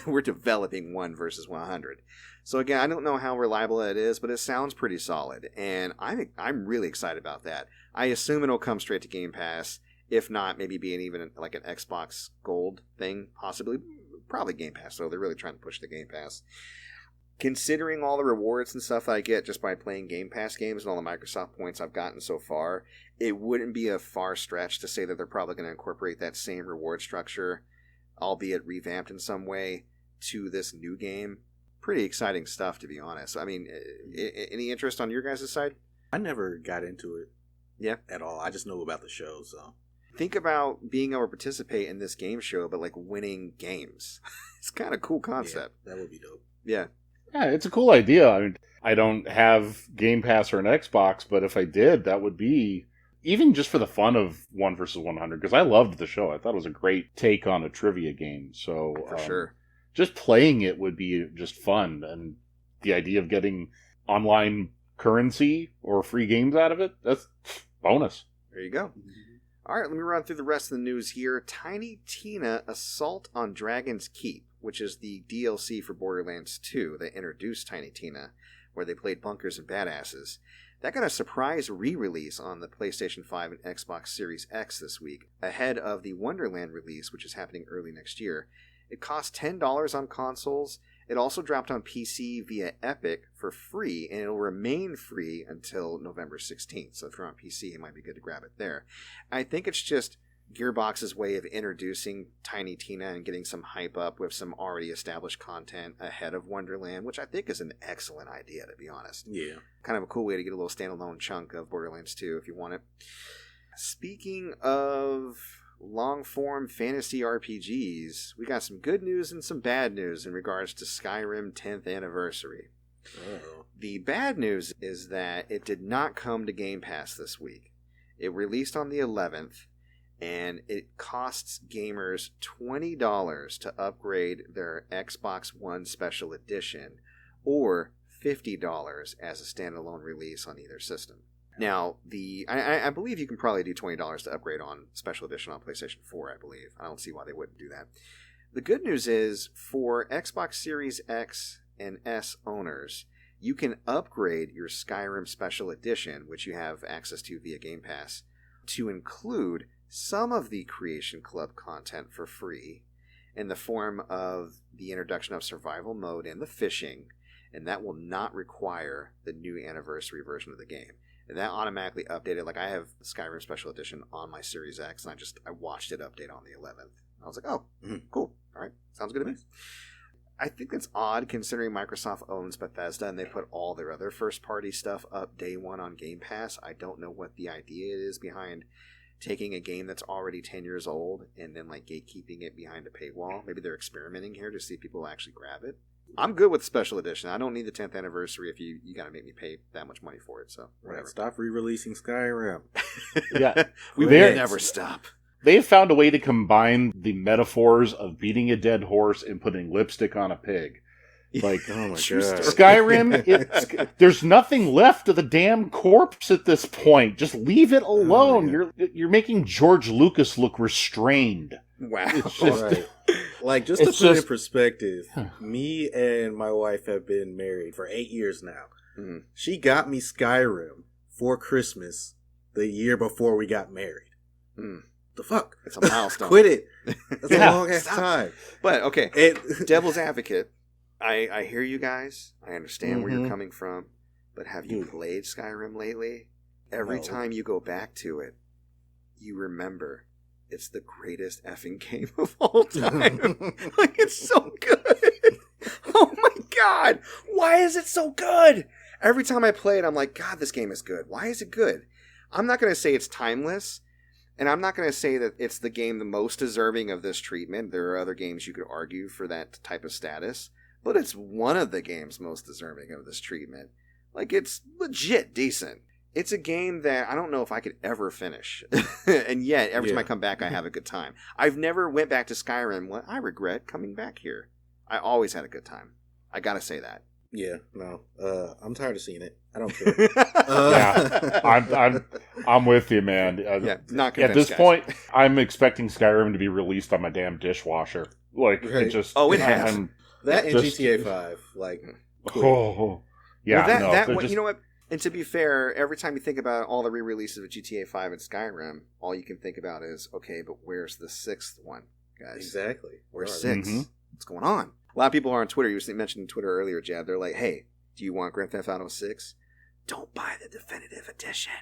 We're developing 1 versus 100. So again, I don't know how reliable that is, but it sounds pretty solid. And I'm really excited about that. I assume it'll come straight to Game Pass. If not, maybe being even like an Xbox Gold thing, possibly. Probably Game Pass, though. They're really trying to push the Game Pass. Considering all the rewards and stuff that I get just by playing Game Pass games and all the Microsoft points I've gotten so far, it wouldn't be a far stretch to say that they're probably going to incorporate that same reward structure, albeit revamped in some way, to this new game. Pretty exciting stuff, to be honest. I mean, any interest on your guys' side? I never got into it. Yeah. At all. I just know about the show, so. Think about being able to participate in this game show, but like winning games. It's kind of a cool concept. Yeah, that would be dope. Yeah. Yeah, it's a cool idea. I mean, I don't have Game Pass or an Xbox, but if I did, that would be, even just for the fun of 1 versus 100, because I loved the show. I thought it was a great take on a trivia game. So for sure. Just playing it would be just fun. And the idea of getting online currency or free games out of it, that's bonus. There you go. All right, let me run through the rest of the news here. Tiny Tina Assault on Dragon's Keep, which is the DLC for Borderlands 2 that introduced Tiny Tina, where they played bunkers and badasses. That got a surprise re-release on the PlayStation 5 and Xbox Series X this week, ahead of the Wonderland release, which is happening early next year. It cost $10 on consoles. It also dropped on PC via Epic for free, and it'll remain free until November 16th. So if you're on PC, it might be good to grab it there. I think it's just Gearbox's way of introducing Tiny Tina and getting some hype up with some already established content ahead of Wonderland, which I think is an excellent idea, to be honest. Yeah. Kind of a cool way to get a little standalone chunk of Borderlands 2 if you want it. Speaking of long-form fantasy RPGs, we got some good news and some bad news in regards to Skyrim 10th anniversary. Uh-oh. The bad news is that it did not come to Game Pass this week. It released on the 11th, and it costs gamers $20 to upgrade their Xbox One Special Edition, or $50 as a standalone release on either system. Now, I believe you can probably do $20 to upgrade on Special Edition on PlayStation 4, I believe. I don't see why they wouldn't do that. The good news is, for Xbox Series X and S owners, you can upgrade your Skyrim Special Edition, which you have access to via Game Pass, to include some of the Creation Club content for free in the form of the introduction of Survival Mode and the fishing, and that will not require the new anniversary version of the game. And that automatically updated. Like, I have Skyrim Special Edition on my Series X, and I watched it update on the 11th. I was like, oh, cool. All right. Sounds good to me. I think that's odd considering Microsoft owns Bethesda and they put all their other first-party stuff up day one on Game Pass. I don't know what the idea is behind taking a game that's already 10 years old and then, like, gatekeeping it behind a paywall. Maybe they're experimenting here to see if people will actually grab it. I'm good with Special Edition. I don't need the 10th anniversary if you got to make me pay that much money for it. So whatever. Stop re-releasing Skyrim. Yeah, we will never stop. They've found a way to combine the metaphors of beating a dead horse and putting lipstick on a pig. Like, oh my god, Skyrim. There's nothing left of the damn corpse at this point. Just leave it alone. Oh, yeah. You're making George Lucas look restrained. Wow. It's just, right. Like, just to put it in perspective, me and my wife have been married for 8 years now. Mm-hmm. She got me Skyrim for Christmas the year before we got married. The fuck? It's a milestone. Quit it. That's a long ass time. But, okay, devil's advocate. I hear you guys. I understand where you're coming from. But have you played Skyrim lately? every time you go back to it, you remember it's the greatest effing game of all time. Like, it's so good. Oh my God. Why is it so good? Every time I play it, I'm like, God, this game is good. Why is it good? I'm not going to say it's timeless, and I'm not going to say that it's the game the most deserving of this treatment. There are other games you could argue for that type of status, but it's one of the games most deserving of this treatment. Like, it's legit decent. It's a game that I don't know if I could ever finish. And yet, every time I come back, I have a good time. I've never went back to Skyrim. Well, I regret coming back here. I always had a good time. I gotta say that. Yeah, no. I'm tired of seeing it. I don't care. Yeah, I'm with you, man. Not convinced, at this guys. point, I'm expecting Skyrim to be released on my damn dishwasher. Like, right. it just... Oh, it has. That and GTA 5. Like, oh, yeah, well, no. one, you know what? And to be fair, every time you think about all the re-releases of GTA 5 and Skyrim, all you can think about is, okay, but where's the sixth one, guys? Exactly. Where's 6? Mm-hmm. What's going on? A lot of people are on Twitter. You mentioned Twitter earlier, Jed. They're like, hey, do you want Grand Theft Auto 6? Don't buy the definitive edition.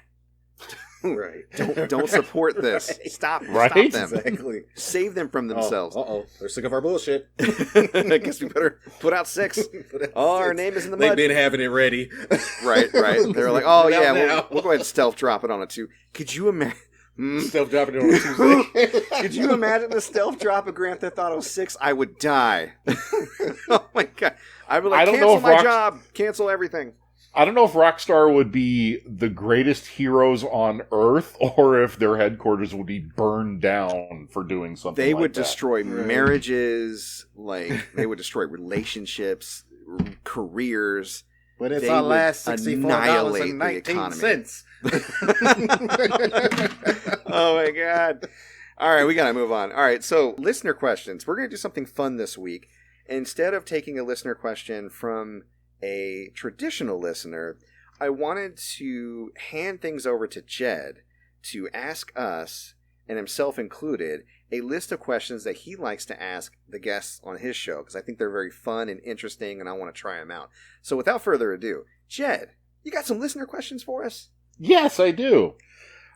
Right. Don't support this. Right. Stop them. Exactly. Save them from themselves. They're sick of our bullshit. I guess we better put out 6. Our name is in the mud. They've been having it ready. Right. They're like, oh yeah, we'll go ahead and stealth drop it on a 2. Could you imagine? Stealth dropping it on a Tuesday. Could you imagine the stealth drop of Grand Theft Auto 6? I would die. Oh my God. I'd be like, cancel my job. Cancel everything. I don't know if Rockstar would be the greatest heroes on Earth, or if their headquarters would be burned down for doing something They like would that. destroy marriages, like, they would destroy relationships, careers. But it's They our would last $64.19. Oh my God. All right, we got to move on. All right, so listener questions. We're going to do something fun this week. Instead of taking a listener question from a traditional listener, I wanted to hand things over to Jed to ask us, and himself included, a list of questions that he likes to ask the guests on his show, because I think they're very fun and interesting, and I want to try them out. So without further ado, Jed, you got some listener questions for us? Yes, I do.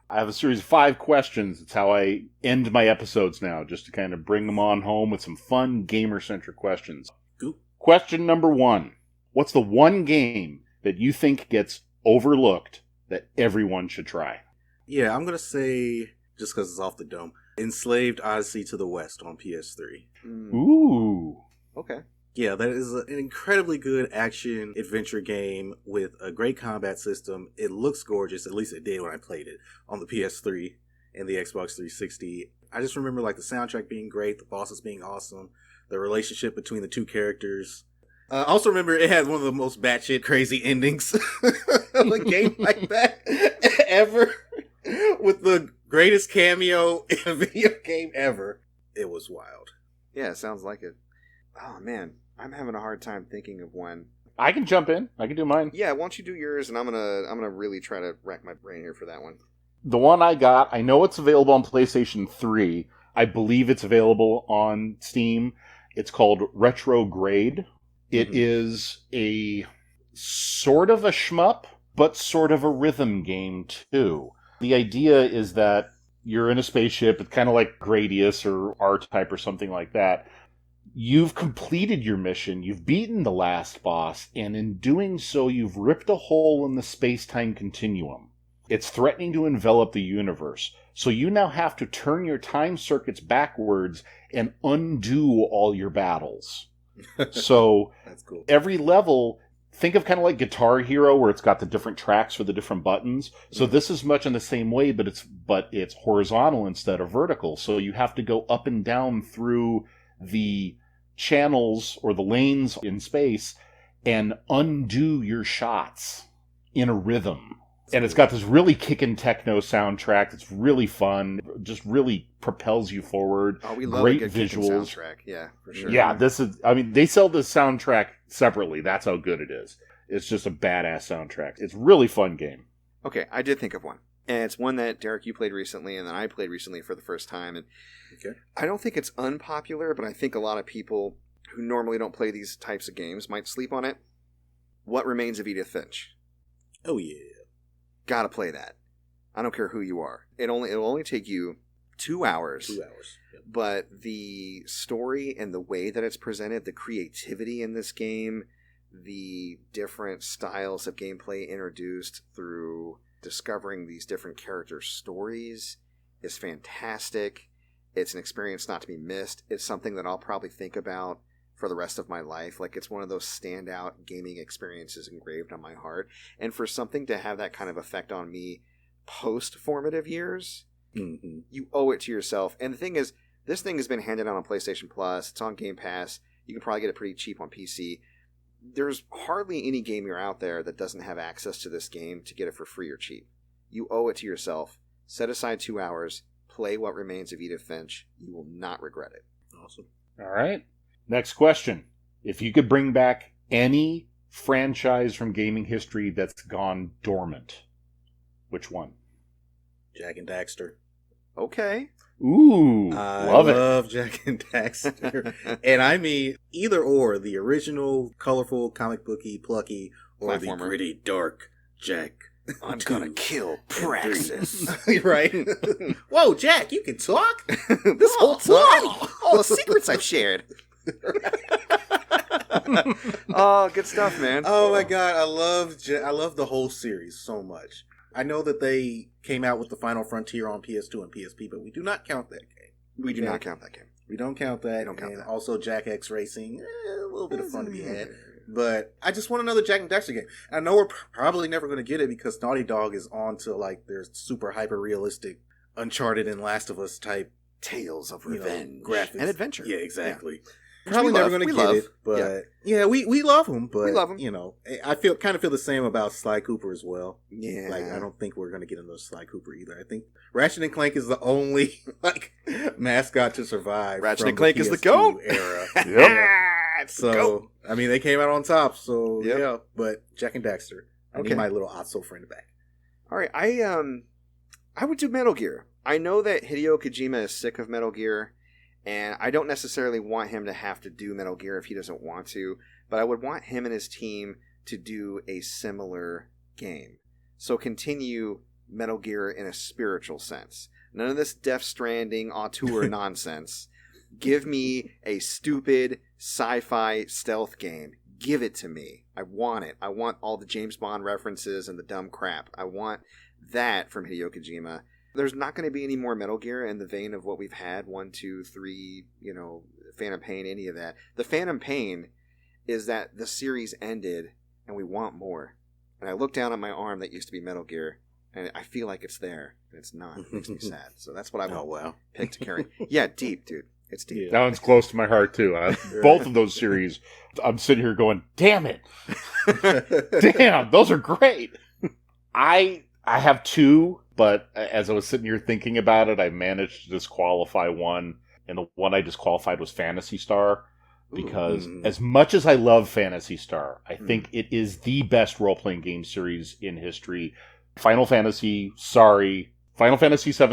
I have a series of 5 questions. It's how I end my episodes now, just to kind of bring them on home with some fun gamer-centric questions. Cool. Question number 1. What's the one game that you think gets overlooked that everyone should try? Yeah, I'm going to say, just because it's off the dome, Enslaved Odyssey to the West on PS3. Ooh. Okay. Yeah, that is an incredibly good action adventure game with a great combat system. It looks gorgeous, at least it did when I played it on the PS3 and the Xbox 360. I just remember like the soundtrack being great, the bosses being awesome, the relationship between the two characters. I also remember it had one of the most batshit crazy endings of a game like that ever, with the greatest cameo in a video game ever. It was wild. Yeah, it sounds like it. Oh man, I'm having a hard time thinking of one. I can jump in. I can do mine. Yeah, why don't you do yours, and I'm gonna really try to rack my brain here for that one. The one I got, I know it's available on PlayStation 3. I believe it's available on Steam. It's called Retrograde. It is a sort of a shmup, but sort of a rhythm game, too. The idea is that you're in a spaceship. It's kind of like Gradius or R-Type or something like that. You've completed your mission. You've beaten the last boss. And in doing so, you've ripped a hole in the space-time continuum. It's threatening to envelop the universe. So you now have to turn your time circuits backwards and undo all your battles. So That's cool. Every level, think of kind of like Guitar Hero, where it's got the different tracks for the different buttons. So this is much in the same way, but it's horizontal instead of vertical. So you have to go up and down through the channels or the lanes in space and undo your shots in a rhythm. And it's got this really kickin' techno soundtrack that's really fun, just really propels you forward. Oh, we love great a good visuals. soundtrack. Yeah, for sure. Yeah, they sell the soundtrack separately. That's how good it is. It's just a badass soundtrack. It's a really fun game. Okay, I did think of one. And it's one that, Derek, you played recently, and then I played recently for the first time. And Okay. I don't think it's unpopular, but I think a lot of people who normally don't play these types of games might sleep on it. What Remains of Edith Finch? Oh, yeah. Gotta play that. I don't care who you are. It'll only take you 2 hours. 2 hours. Yep. But the story and the way that it's presented, the creativity in this game, the different styles of gameplay introduced through discovering these different characters' stories is fantastic. It's an experience not to be missed. It's something that I'll probably think about for the rest of my life. Like, it's one of those standout gaming experiences engraved on my heart. And for something to have that kind of effect on me post-formative years, you owe it to yourself. And the thing is, this thing has been handed out on PlayStation Plus. It's on Game Pass. You can probably get it pretty cheap on PC. There's hardly any gamer out there that doesn't have access to this game to get it for free or cheap. You owe it to yourself. Set aside 2 hours. Play What Remains of Edith Finch. You will not regret it. Awesome. All right. Next question. If you could bring back any franchise from gaming history that's gone dormant, which one? Jak and Daxter. Okay. Ooh, I love it. love Jak and Daxter. And I mean, either or, the original, colorful, comic booky, plucky, or Platformer. the gritty, dark Jak. I'm gonna kill Praxis. Right? Whoa, Jak, you can talk? This whole time? All the secrets I've shared. Oh, good stuff, man. Oh my god, I love the whole series so much. I know that they came out with the Final Frontier on PS2 and PSP, but we do not count that game. We do not count that game. We don't count that. We don't count and that. Also, Jak X Racing, a little bit of fun to be had. But I just want another Jak and Daxter game. I know we're probably never going to get it because Naughty Dog is on to like their super hyper realistic Uncharted and Last of Us type Tales of revenge, graphics and adventure. Yeah, exactly. Yeah. Probably never going to get it, but we love them. But we love them. You know, I kind of feel the same about Sly Cooper as well. Yeah, like I don't think we're going to get another Sly Cooper either. I think Ratchet and Clank is the only like mascot to survive. Ratchet and from Clank is the GOAT era. Yep. So I mean, they came out on top. So yeah, but Jak and Daxter. I need my little Otso friend back. All right, I would do Metal Gear. I know that Hideo Kojima is sick of Metal Gear. And I don't necessarily want him to have to do Metal Gear if he doesn't want to, but I would want him and his team to do a similar game. So continue Metal Gear in a spiritual sense. None of this Death Stranding auteur nonsense. Give me a stupid sci-fi stealth game. Give it to me. I want it. I want all the James Bond references and the dumb crap. I want that from Hideo Kojima. There's not going to be any more Metal Gear in the vein of what we've had, 1, 2, 3, Phantom Pain, any of that. The Phantom Pain is that the series ended and we want more. And I look down at my arm that used to be Metal Gear and I feel like it's there and it's not. It makes me sad. So that's what I would pick to carry. Yeah, deep, dude. It's deep. Yeah. That one's close to my heart too. Both of those series, I'm sitting here going, damn it. Damn, those are great. I have two. But as I was sitting here thinking about it, I managed to disqualify one. And the one I disqualified was Phantasy Star. Because as much as I love Phantasy Star, I think it is the best role-playing game series in history. Final Fantasy VII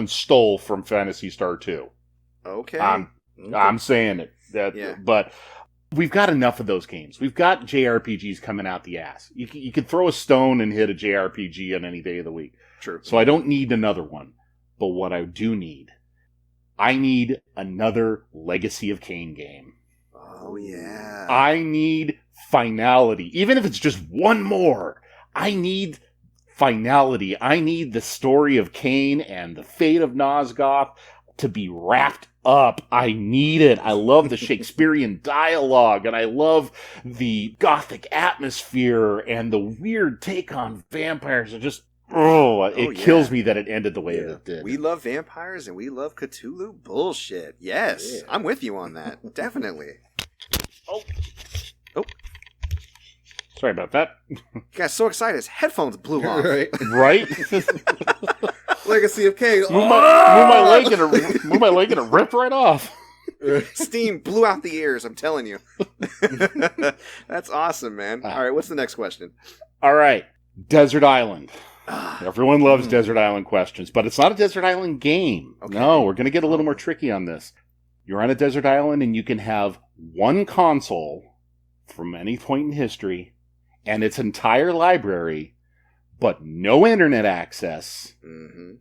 stole from Phantasy Star 2. Okay. I'm saying it. But we've got enough of those games. We've got JRPGs coming out the ass. You could throw a stone and hit a JRPG on any day of the week. True. So I don't need another one. But what I do need, I need another Legacy of Kain game. Oh, yeah. I need finality. Even if it's just one more. I need finality. I need the story of Kain and the fate of Nosgoth to be wrapped up. I need it. I love the Shakespearean dialogue, and I love the gothic atmosphere and the weird take on vampires. It kills me that it ended the way that it did. We love vampires and we love Cthulhu bullshit. Yes, I'm with you on that. Definitely. Oh. Sorry about that. You got so excited his headphones blew off. Right? Legacy of Kain. Move my leg and it ripped right off. Steam blew out the ears, I'm telling you. That's awesome, man. All right, what's the next question? All right. Desert Island. Everyone loves Desert Island questions, but it's not a Desert Island game. Okay. No, we're going to get a little more tricky on this. You're on a desert island and you can have one console from any point in history and its entire library, but no internet access, Mm-hmm.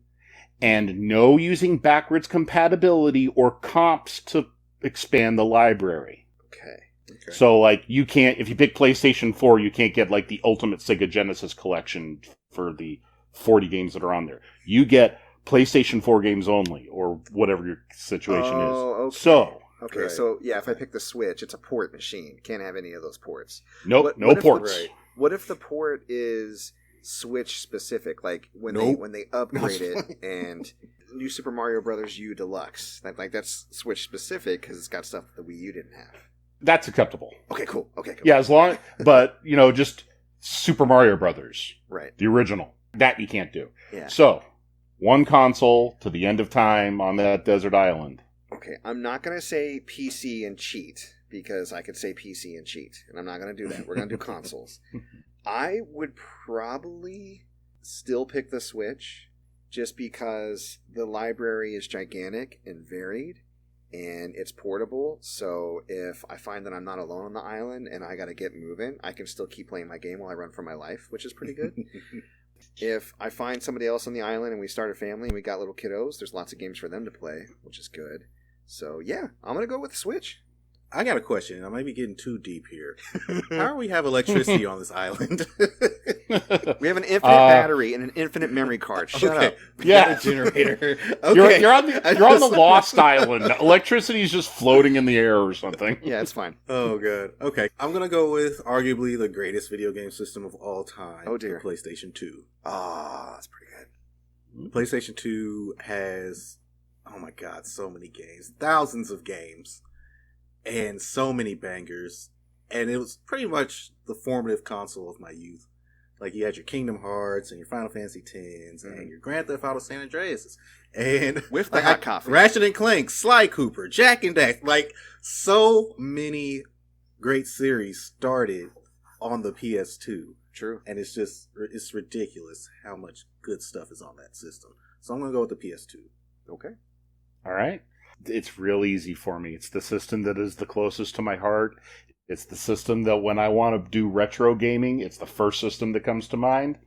and no using backwards compatibility or comps to expand the library. Okay. So, like, you can't, if you pick PlayStation 4, you can't get, like, the Ultimate Sega Genesis collection for the 40 games that are on there. You get PlayStation 4 games only, or whatever your situation is. Okay. So. Okay, right. So, yeah, if I pick the Switch, it's a port machine. Can't have any of those ports. Nope, no ports. What if the port is Switch specific? Like, when they upgrade it and New Super Mario Bros. U Deluxe. That's Switch specific because it's got stuff that the Wii U didn't have. That's acceptable. Okay, cool. Yeah, as long, but, just Super Mario Brothers. Right. The original. That you can't do. Yeah. So, one console to the end of time on that desert island. Okay, I'm not going to say PC and cheat, because I could say PC and cheat, and I'm not going to do that. We're going to do consoles. I would probably still pick the Switch, just because the library is gigantic and varied, and it's portable, so if I find that I'm not alone on the island and I got to get moving, I can still keep playing my game while I run for my life, which is pretty good. If I find somebody else on the island and we start a family and we got little kiddos, there's lots of games for them to play, which is good. So, yeah, I'm going to go with the Switch. I got a question. I might be getting too deep here. How do we have electricity on this island? We have an infinite battery and an infinite memory card. Shut up. Yeah, generator. Okay. You're on the Lost Island. Electricity is just floating in the air or something. Yeah, it's fine. Oh, good. Okay. I'm going to go with arguably the greatest video game system of all time. Oh, dear. The PlayStation 2. That's pretty good. PlayStation 2 has, oh my God, so many games. Thousands of games. And so many bangers. And it was pretty much the formative console of my youth. Like, you had your Kingdom Hearts and your Final Fantasy X and your Grand Theft Auto San Andreas. And with the hot coffee. Ratchet and Clank, Sly Cooper, Jack and Dax. Like, so many great series started on the PS2. True. And it's ridiculous how much good stuff is on that system. So I'm going to go with the PS2. Okay. All right. It's real easy for me. It's the system that is the closest to my heart. It's the system that when I want to do retro gaming, it's the first system that comes to mind.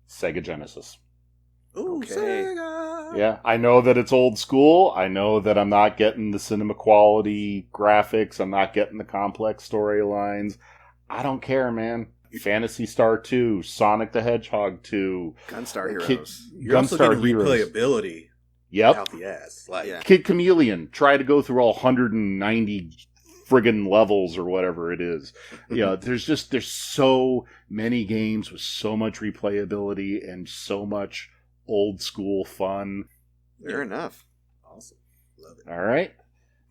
Sega Genesis. Ooh, okay. Sega! Yeah, I know that it's old school. I know that I'm not getting the cinema quality graphics. I'm not getting the complex storylines. I don't care, man. Phantasy Star 2, Sonic the Hedgehog 2. Gunstar Heroes. You're also getting replayability. Yep. Out the ass. Like, yeah. Kid Chameleon, try to go through all 190 friggin' levels or whatever it is. There's so many games with so much replayability and so much old school fun. Fair enough. Awesome. Love it. All right.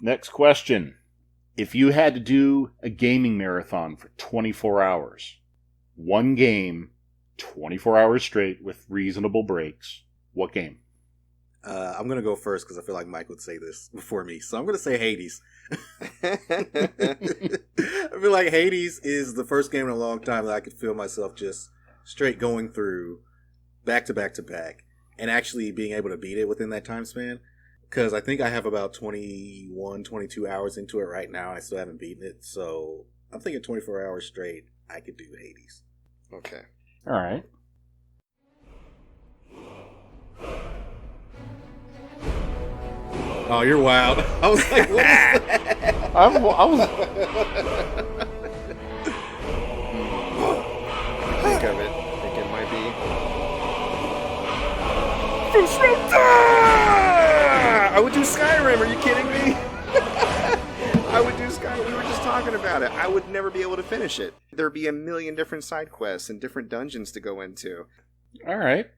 Next question. If you had to do a gaming marathon for 24 hours, one game, 24 hours straight with reasonable breaks, what game? I'm going to go first because I feel like Mike would say this before me. So I'm going to say Hades. I feel like Hades is the first game in a long time that I could feel myself just straight going through back to back to back and actually being able to beat it within that time span. Because I think I have about 21, 22 hours into it right now. I still haven't beaten it. So I'm thinking 24 hours straight, I could do Hades. Okay. All right. Oh, you're wild. I was like, what I was... Think of it. I think it might be... I would do Skyrim. Are you kidding me? I would do Skyrim. We were just talking about it. I would never be able to finish it. There'd be a million different side quests and different dungeons to go into. All right.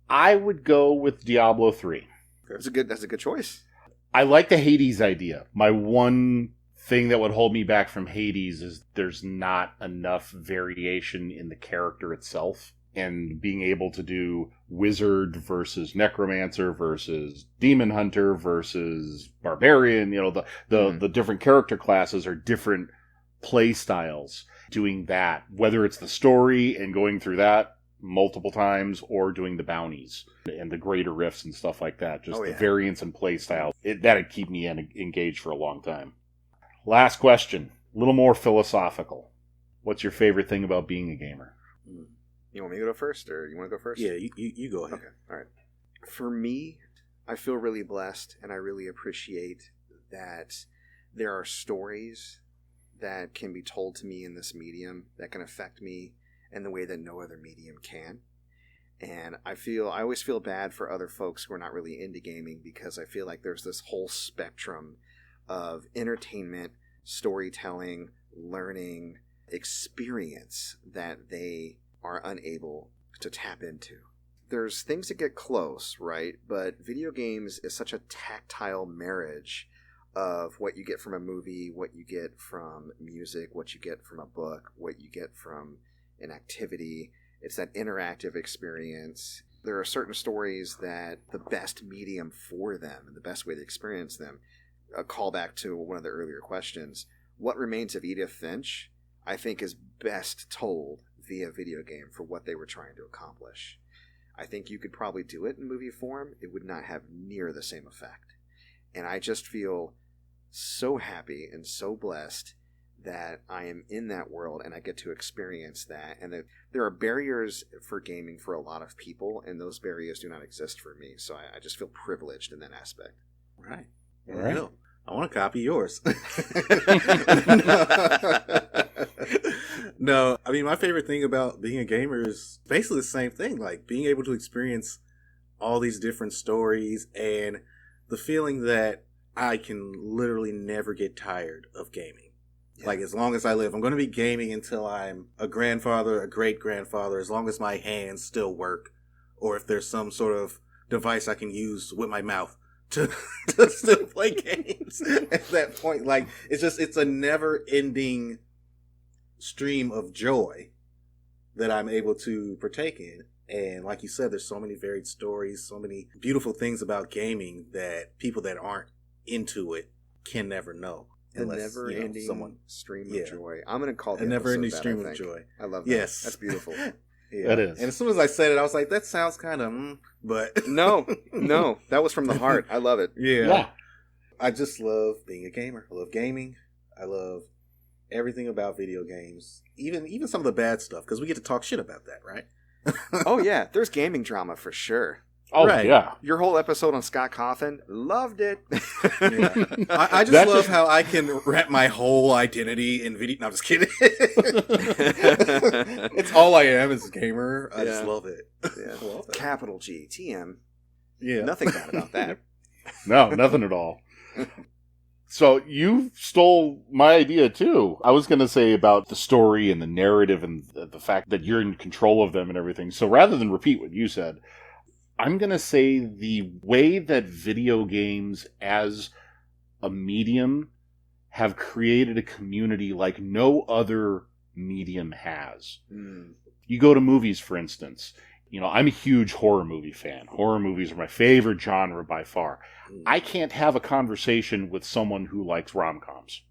I would go with Diablo 3. That's a good choice. I like the Hades idea. My one thing that would hold me back from Hades is there's not enough variation in the character itself. And being able to do wizard versus necromancer versus demon hunter versus barbarian, the different character classes are different play styles. Doing that, whether it's the story and going through that multiple times or doing the bounties and the greater rifts and stuff like that. Just the variance in play style. That'd keep me engaged for a long time. Last question. A little more philosophical. What's your favorite thing about being a gamer? You want me to go first, or you want to go first? Yeah, you go ahead. Okay, all right. For me, I feel really blessed, and I really appreciate that there are stories that can be told to me in this medium that can affect me in the way that no other medium can. And I always feel bad for other folks who are not really into gaming, because I feel like there's this whole spectrum of entertainment, storytelling, learning, experience that they are unable to tap into. There's things that get close, right? But video games is such a tactile marriage of what you get from a movie, what you get from music, what you get from a book, what you get from an activity. It's that interactive experience. There are certain stories that the best medium for them and the best way to experience them, a callback to one of the earlier questions, What Remains of Edith Finch, I think is best told via video game for what they were trying to accomplish. I think you could probably do it in movie form. It would not have near the same effect. And I just feel so happy and so blessed that I am in that world and I get to experience that. And that there are barriers for gaming for a lot of people, and those barriers do not exist for me. So I just feel privileged in that aspect. Right. All right. No, I want to copy yours. No, I mean, my favorite thing about being a gamer is basically the same thing, like being able to experience all these different stories and the feeling that I can literally never get tired of gaming. Yeah. Like, as long as I live, I'm going to be gaming until I'm a grandfather, a great-grandfather, as long as my hands still work, or if there's some sort of device I can use with my mouth to still play games at that point. Like, it's a never-ending stream of joy that I'm able to partake in. And like you said, there's so many varied stories, so many beautiful things about gaming that people that aren't into it can never know. The never-ending stream of joy. I'm going to call it a never-ending stream of joy. I love that. Yes. That's beautiful. Yeah. That is. And as soon as I said it, I was like, that sounds kind of, but... No, that was from the heart. I love it. Yeah. I just love being a gamer. I love gaming. I love everything about video games. Even some of the bad stuff, because we get to talk shit about that, right? Oh, yeah. There's gaming drama for sure. Oh, right. Yeah. Your whole episode on Scott Cawthon, loved it. Yeah. I just love how I can wrap my whole identity in video. No, I'm just kidding. It's all I am as a gamer. I just love it. Yeah. Love it. Capital G, TM. Yeah. Nothing bad about that. No, nothing at all. So you stole my idea too. I was going to say about the story and the narrative and the fact that you're in control of them and everything. So rather than repeat what you said, I'm going to say the way that video games as a medium have created a community like no other medium has. Mm. You go to movies, for instance. You know, I'm a huge horror movie fan. Horror movies are my favorite genre by far. I can't have a conversation with someone who likes rom-coms.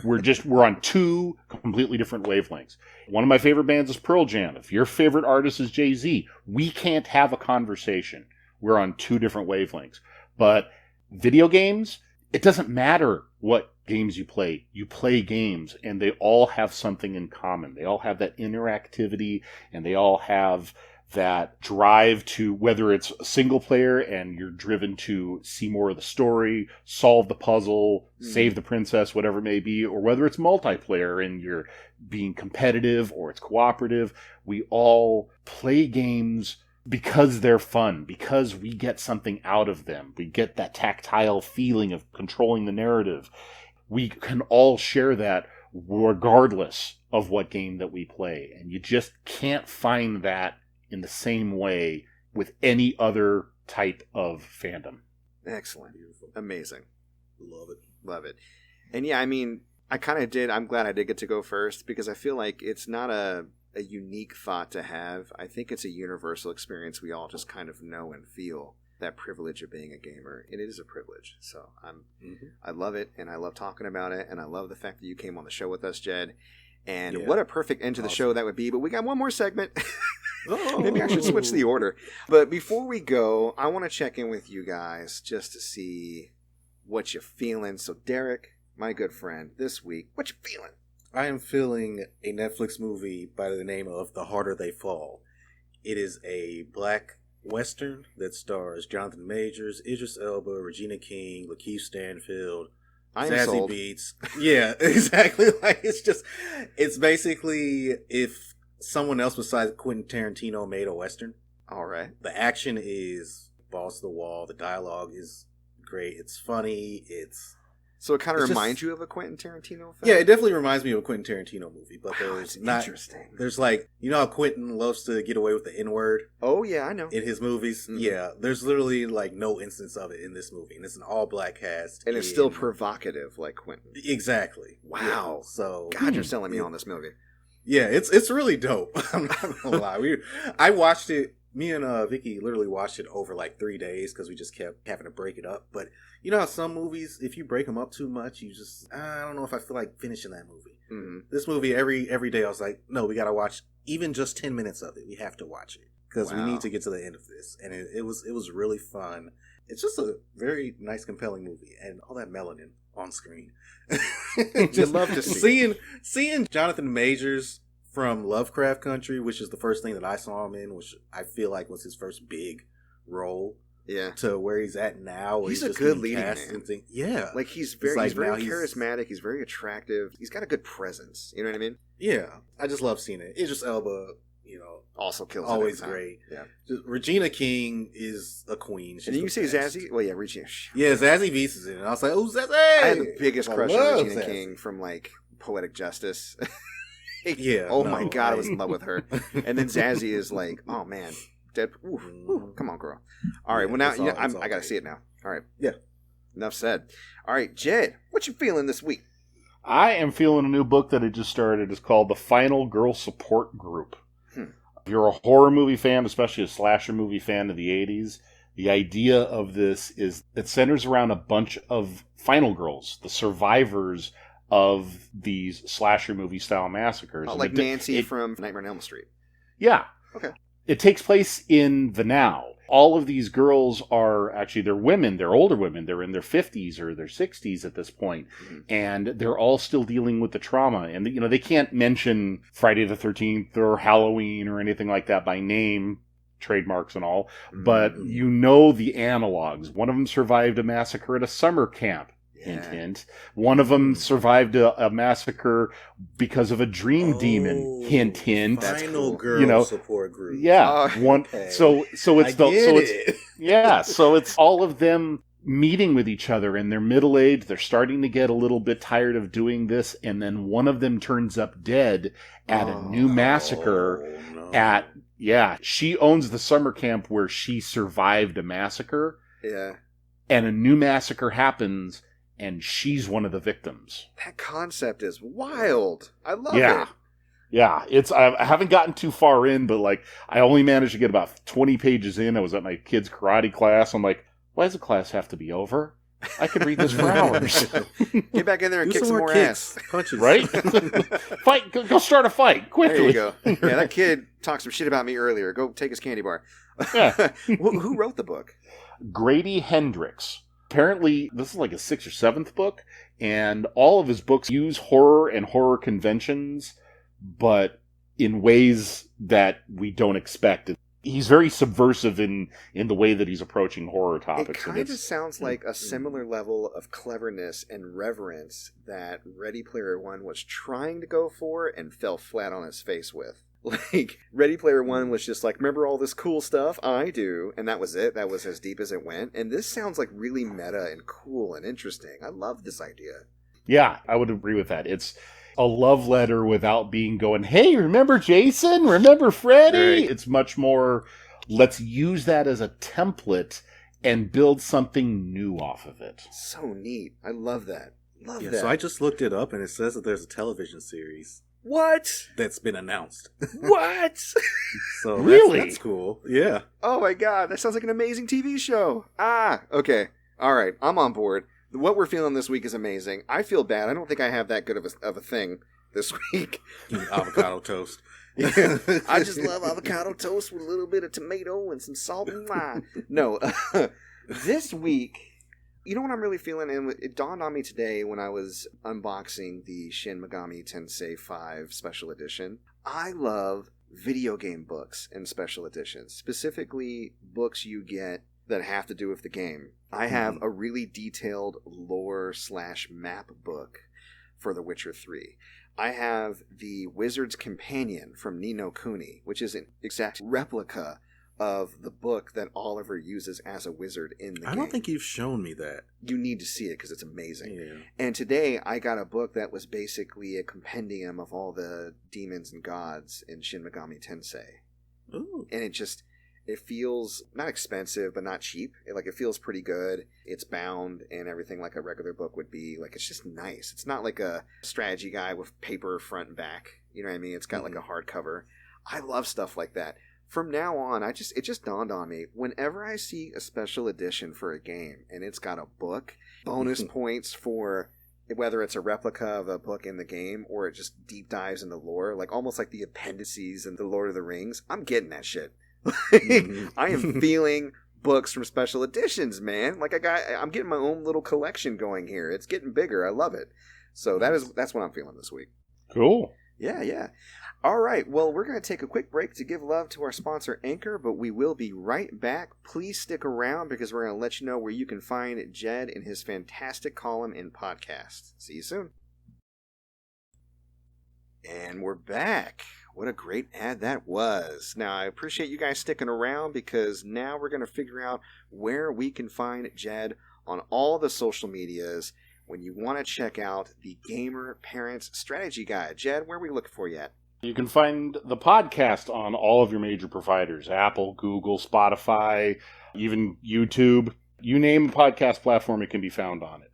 We're on two completely different wavelengths. One of my favorite bands is Pearl Jam. If your favorite artist is Jay-Z, we can't have a conversation. We're on two different wavelengths. But video games, it doesn't matter what games you play. You play games, and they all have something in common. They all have that interactivity, and they all have that drive to, whether it's single player and you're driven to see more of the story, solve the puzzle, save the princess, whatever it may be, or whether it's multiplayer and you're being competitive or it's cooperative. We all play games because they're fun, because we get something out of them. We get that tactile feeling of controlling the narrative. We can all share that regardless of what game that we play. And you just can't find that in the same way with any other type of fandom. Excellent. Beautiful. Amazing. Love it. And yeah, I mean, I'm glad I did get to go first, because I feel like it's not a unique thought to have. I think it's a universal experience we all just kind of know and feel, that privilege of being a gamer. And it is a privilege. So I love it, and I love talking about it, and I love the fact that you came on the show with us, Jed. And what a perfect end to the show that would be. But we got one more segment. Maybe I should switch the order. But before we go, I want to check in with you guys just to see what you're feeling. So, Derek, my good friend, this week, what you feeling? I am feeling a Netflix movie by the name of The Harder They Fall. It is a black Western that stars Jonathan Majors, Idris Elba, Regina King, Lakeith Stanfield, Zazie sold. Beetz. Yeah, exactly. Like it's basically if someone else besides Quentin Tarantino made a Western. All right. The action is balls to the wall. The dialogue is great. It's funny. So it kind of It's reminds you of a Quentin Tarantino film? Yeah, it definitely reminds me of a Quentin Tarantino movie, but there's not interesting. There's like, you know how Quentin loves to get away with the N-word Oh, yeah, I know. in his movies? Mhm. Yeah, there's literally like no instance of it in this movie, and it's an all-black cast. And it's still provocative like Quentin. Exactly. Wow. Yeah, so God, you're selling me on this movie. yeah, it's really dope. I'm not gonna lie. I watched it. Me and Vicky literally watched it over like 3 days because we just kept having to break it up. But you know how some movies, if you break them up too much, you just I don't know if I feel like finishing that movie. Mm-hmm. This movie every day I was like, no, we gotta watch even just 10 minutes of it. We have to watch it because we need to get to the end of this. And it was really fun. It's just a very nice, compelling movie, and all that melanin on screen. Just love to see. Seeing Jonathan Majors from Lovecraft Country, which is the first thing that I saw him in, which I feel like was his first big role. Yeah. To where he's at now. He's a just good being leading cast man. and yeah. Like he's very like now charismatic. He's very attractive. He's got a good presence. You know what I mean? Yeah. I just love seeing it. Idris Elba, Also kills it always every time. great. Yeah. Just, Regina King is a queen. She's And you the say best. Zazie? Well, yeah, Regina. Yeah, Zazie Beetz is in it. I was like, oh, Zazie! I had the biggest crush on love Regina Zazie. King from like Poetic Justice. Yeah. Oh no, my God, I was in love with her. And then Zazie is like, oh man, dead. Ooh, Mhm. come on, girl. All right, Yeah, well now it's all- it's all I gotta great. see it now. All right, Yeah. enough said. All right, Jed, what you feeling this week? I am feeling a new book that I just started. It's called The Final Girl Support Group. If you're a horror movie fan, especially a slasher movie fan of the 80s, the idea of this is it centers around a bunch of final girls, the survivors of these slasher movie style massacres. Oh, And like Nancy from Nightmare on Elm Street. Yeah. Okay. It takes place in the now. All of these girls are actually, they're women, they're older women, they're in their 50s or their 60s at this point, and they're all still dealing with the trauma. And, they can't mention Friday the 13th or Halloween or anything like that by name, trademarks and all, but the analogs. One of them survived a massacre at a summer camp. Hint, hint. One of them survived a massacre because of a dream demon. Hint, hint. Final cool. girl support group. Yeah, one. Okay. So it's so it's all of them meeting with each other, and they're middle aged. They're starting to get a little bit tired of doing this, and then one of them turns up dead at a new massacre. She owns the summer camp where she survived a massacre. Yeah, and a new massacre happens. And she's one of the victims. that concept is wild. I love it. Yeah, I haven't gotten too far in, but like I only managed to get about 20 pages in. I was at my kid's karate class. I'm like, why does the class have to be over? I could read this for hours. Get back in there and Do kick some more kicks, ass. punches, Right? Fight! Go start a fight quickly. There you go. Yeah, that kid talked some shit about me earlier. Go take his candy bar. Yeah. Who wrote the book? Grady Hendrix. Apparently, this is like a 6th or 7th book, and all of his books use horror and horror conventions, but in ways that we don't expect. He's very subversive in the way that he's approaching horror topics. It kind of sounds like a similar level of cleverness and reverence that Ready Player One was trying to go for and fell flat on his face with. Like, Ready Player One was just like, remember all this cool stuff? I do. And that was it. That was as deep as it went. And this sounds like really meta and cool and interesting. I love this idea. Yeah, I would agree with that. It's a love letter without being going, hey, remember Jason? Remember Freddy? Right. It's much more, let's use that as a template and build something new off of it. So neat. I love that. Love that. So I just looked it up, and it says that there's a television series. What? That's been announced. What? So really? That's cool. Yeah. Oh my God, that sounds like an amazing TV show. Okay. All right, I'm on board. What we're feeling this week is amazing. I feel bad. I don't think I have that good of a thing this week. Avocado toast. I just love avocado toast with a little bit of tomato and some salt and lime. No, this week, you know what I'm really feeling? And it dawned on me today when I was unboxing the Shin Megami Tensei 5 Special Edition. I love video game books and special editions, specifically books you get that have to do with the game. I have a really detailed lore/map book for The Witcher 3. I have the Wizard's Companion from Ni no Kuni, which is an exact replica of the book that Oliver uses as a wizard in the game. I don't think you've shown me that. You need to see it because it's amazing. Yeah. And today I got a book that was basically a compendium of all the demons and gods in Shin Megami Tensei. Ooh. And it feels not expensive, but not cheap. It feels pretty good. It's bound and everything like a regular book would be. It's just nice. It's not like a strategy guide with paper front and back. You know what I mean? It's got like a hardcover. I love stuff like that. From now on, it just dawned on me, whenever I see a special edition for a game and it's got a book, bonus points for whether it's a replica of a book in the game or it just deep dives into lore, almost like the appendices in The Lord of the Rings, I'm getting that shit. I am feeling books from special editions, man. I'm getting my own little collection going here. It's getting bigger. I love it. So that's what I'm feeling this week. Cool. Yeah. All right, well, we're going to take a quick break to give love to our sponsor, Anchor, but we will be right back. Please stick around because we're going to let you know where you can find Jed in his fantastic column in podcast. See you soon. And we're back. What a great ad that was. Now, I appreciate you guys sticking around because now we're going to figure out where we can find Jed on all the social medias when you want to check out the Gamer Parents Strategy Guide. Jed, where are we looking for you at? You can find the podcast on all of your major providers, Apple, Google, Spotify, even YouTube. You name a podcast platform, it can be found on it.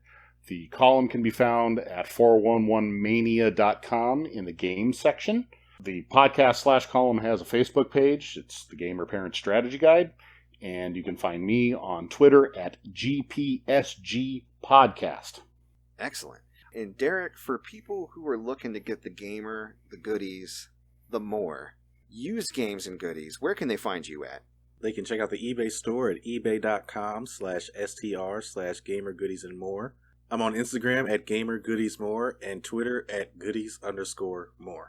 The column can be found at 411mania.com in the games section. The podcast/column has a Facebook page. It's the Gamer Parent Strategy Guide. And you can find me on Twitter at GPSG Podcast. Excellent. And Derek, for people who are looking to get the gamer, the goodies, the more, used games and goodies, where can they find you at? They can check out the eBay store at ebay.com/str/gamergoodies and more. I'm on Instagram at gamergoodiesmore and Twitter at goodies_more.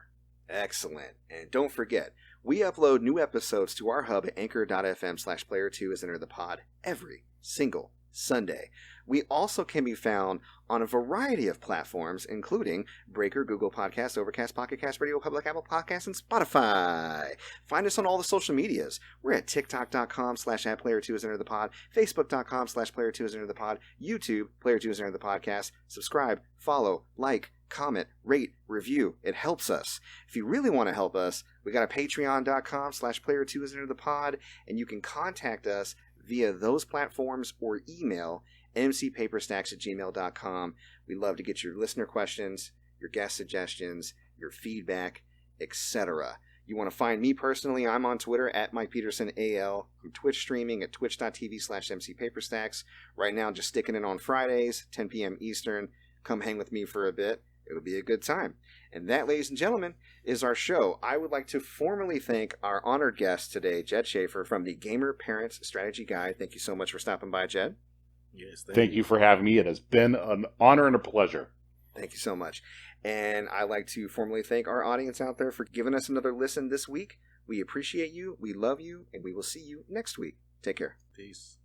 Excellent. And don't forget, we upload new episodes to our hub at anchor.fm/player2 as Enter the Pod every single Sunday. We also can be found on a variety of platforms, including Breaker, Google Podcasts, Overcast, Pocket Cast, Radio Public, Apple Podcasts, and Spotify. Find us on all the social medias. We're at tiktok.com/@player2 as Enter the Pod, facebook.com/player2 as Enter the Pod, YouTube, Player2 as Enter the Podcast. Subscribe, follow, like, comment, rate, review. It helps us. If you really want to help us, we got a patreon.com/player2 as Enter the Pod, and you can contact us via those platforms or email mcpaperstacks@gmail.com. We love to get your listener questions, your guest suggestions, your feedback, etc. You want to find me personally, I'm on Twitter at MikePetersonAL. I'm Twitch streaming at twitch.tv/mcpaperstacks. Right now, just sticking in on Fridays, 10 p.m. Eastern. Come hang with me for a bit. It'll be a good time. And that, ladies and gentlemen, is our show. I would like to formally thank our honored guest today, Jed Shaffer from the Gamer Parents Strategy Guide. Thank you so much for stopping by, Jed. Yes, Thank you for having me. It has been an honor and a pleasure. Thank you so much. And I'd like to formally thank our audience out there for giving us another listen this week. We appreciate you, we love you, and we will see you next week. Take care. Peace.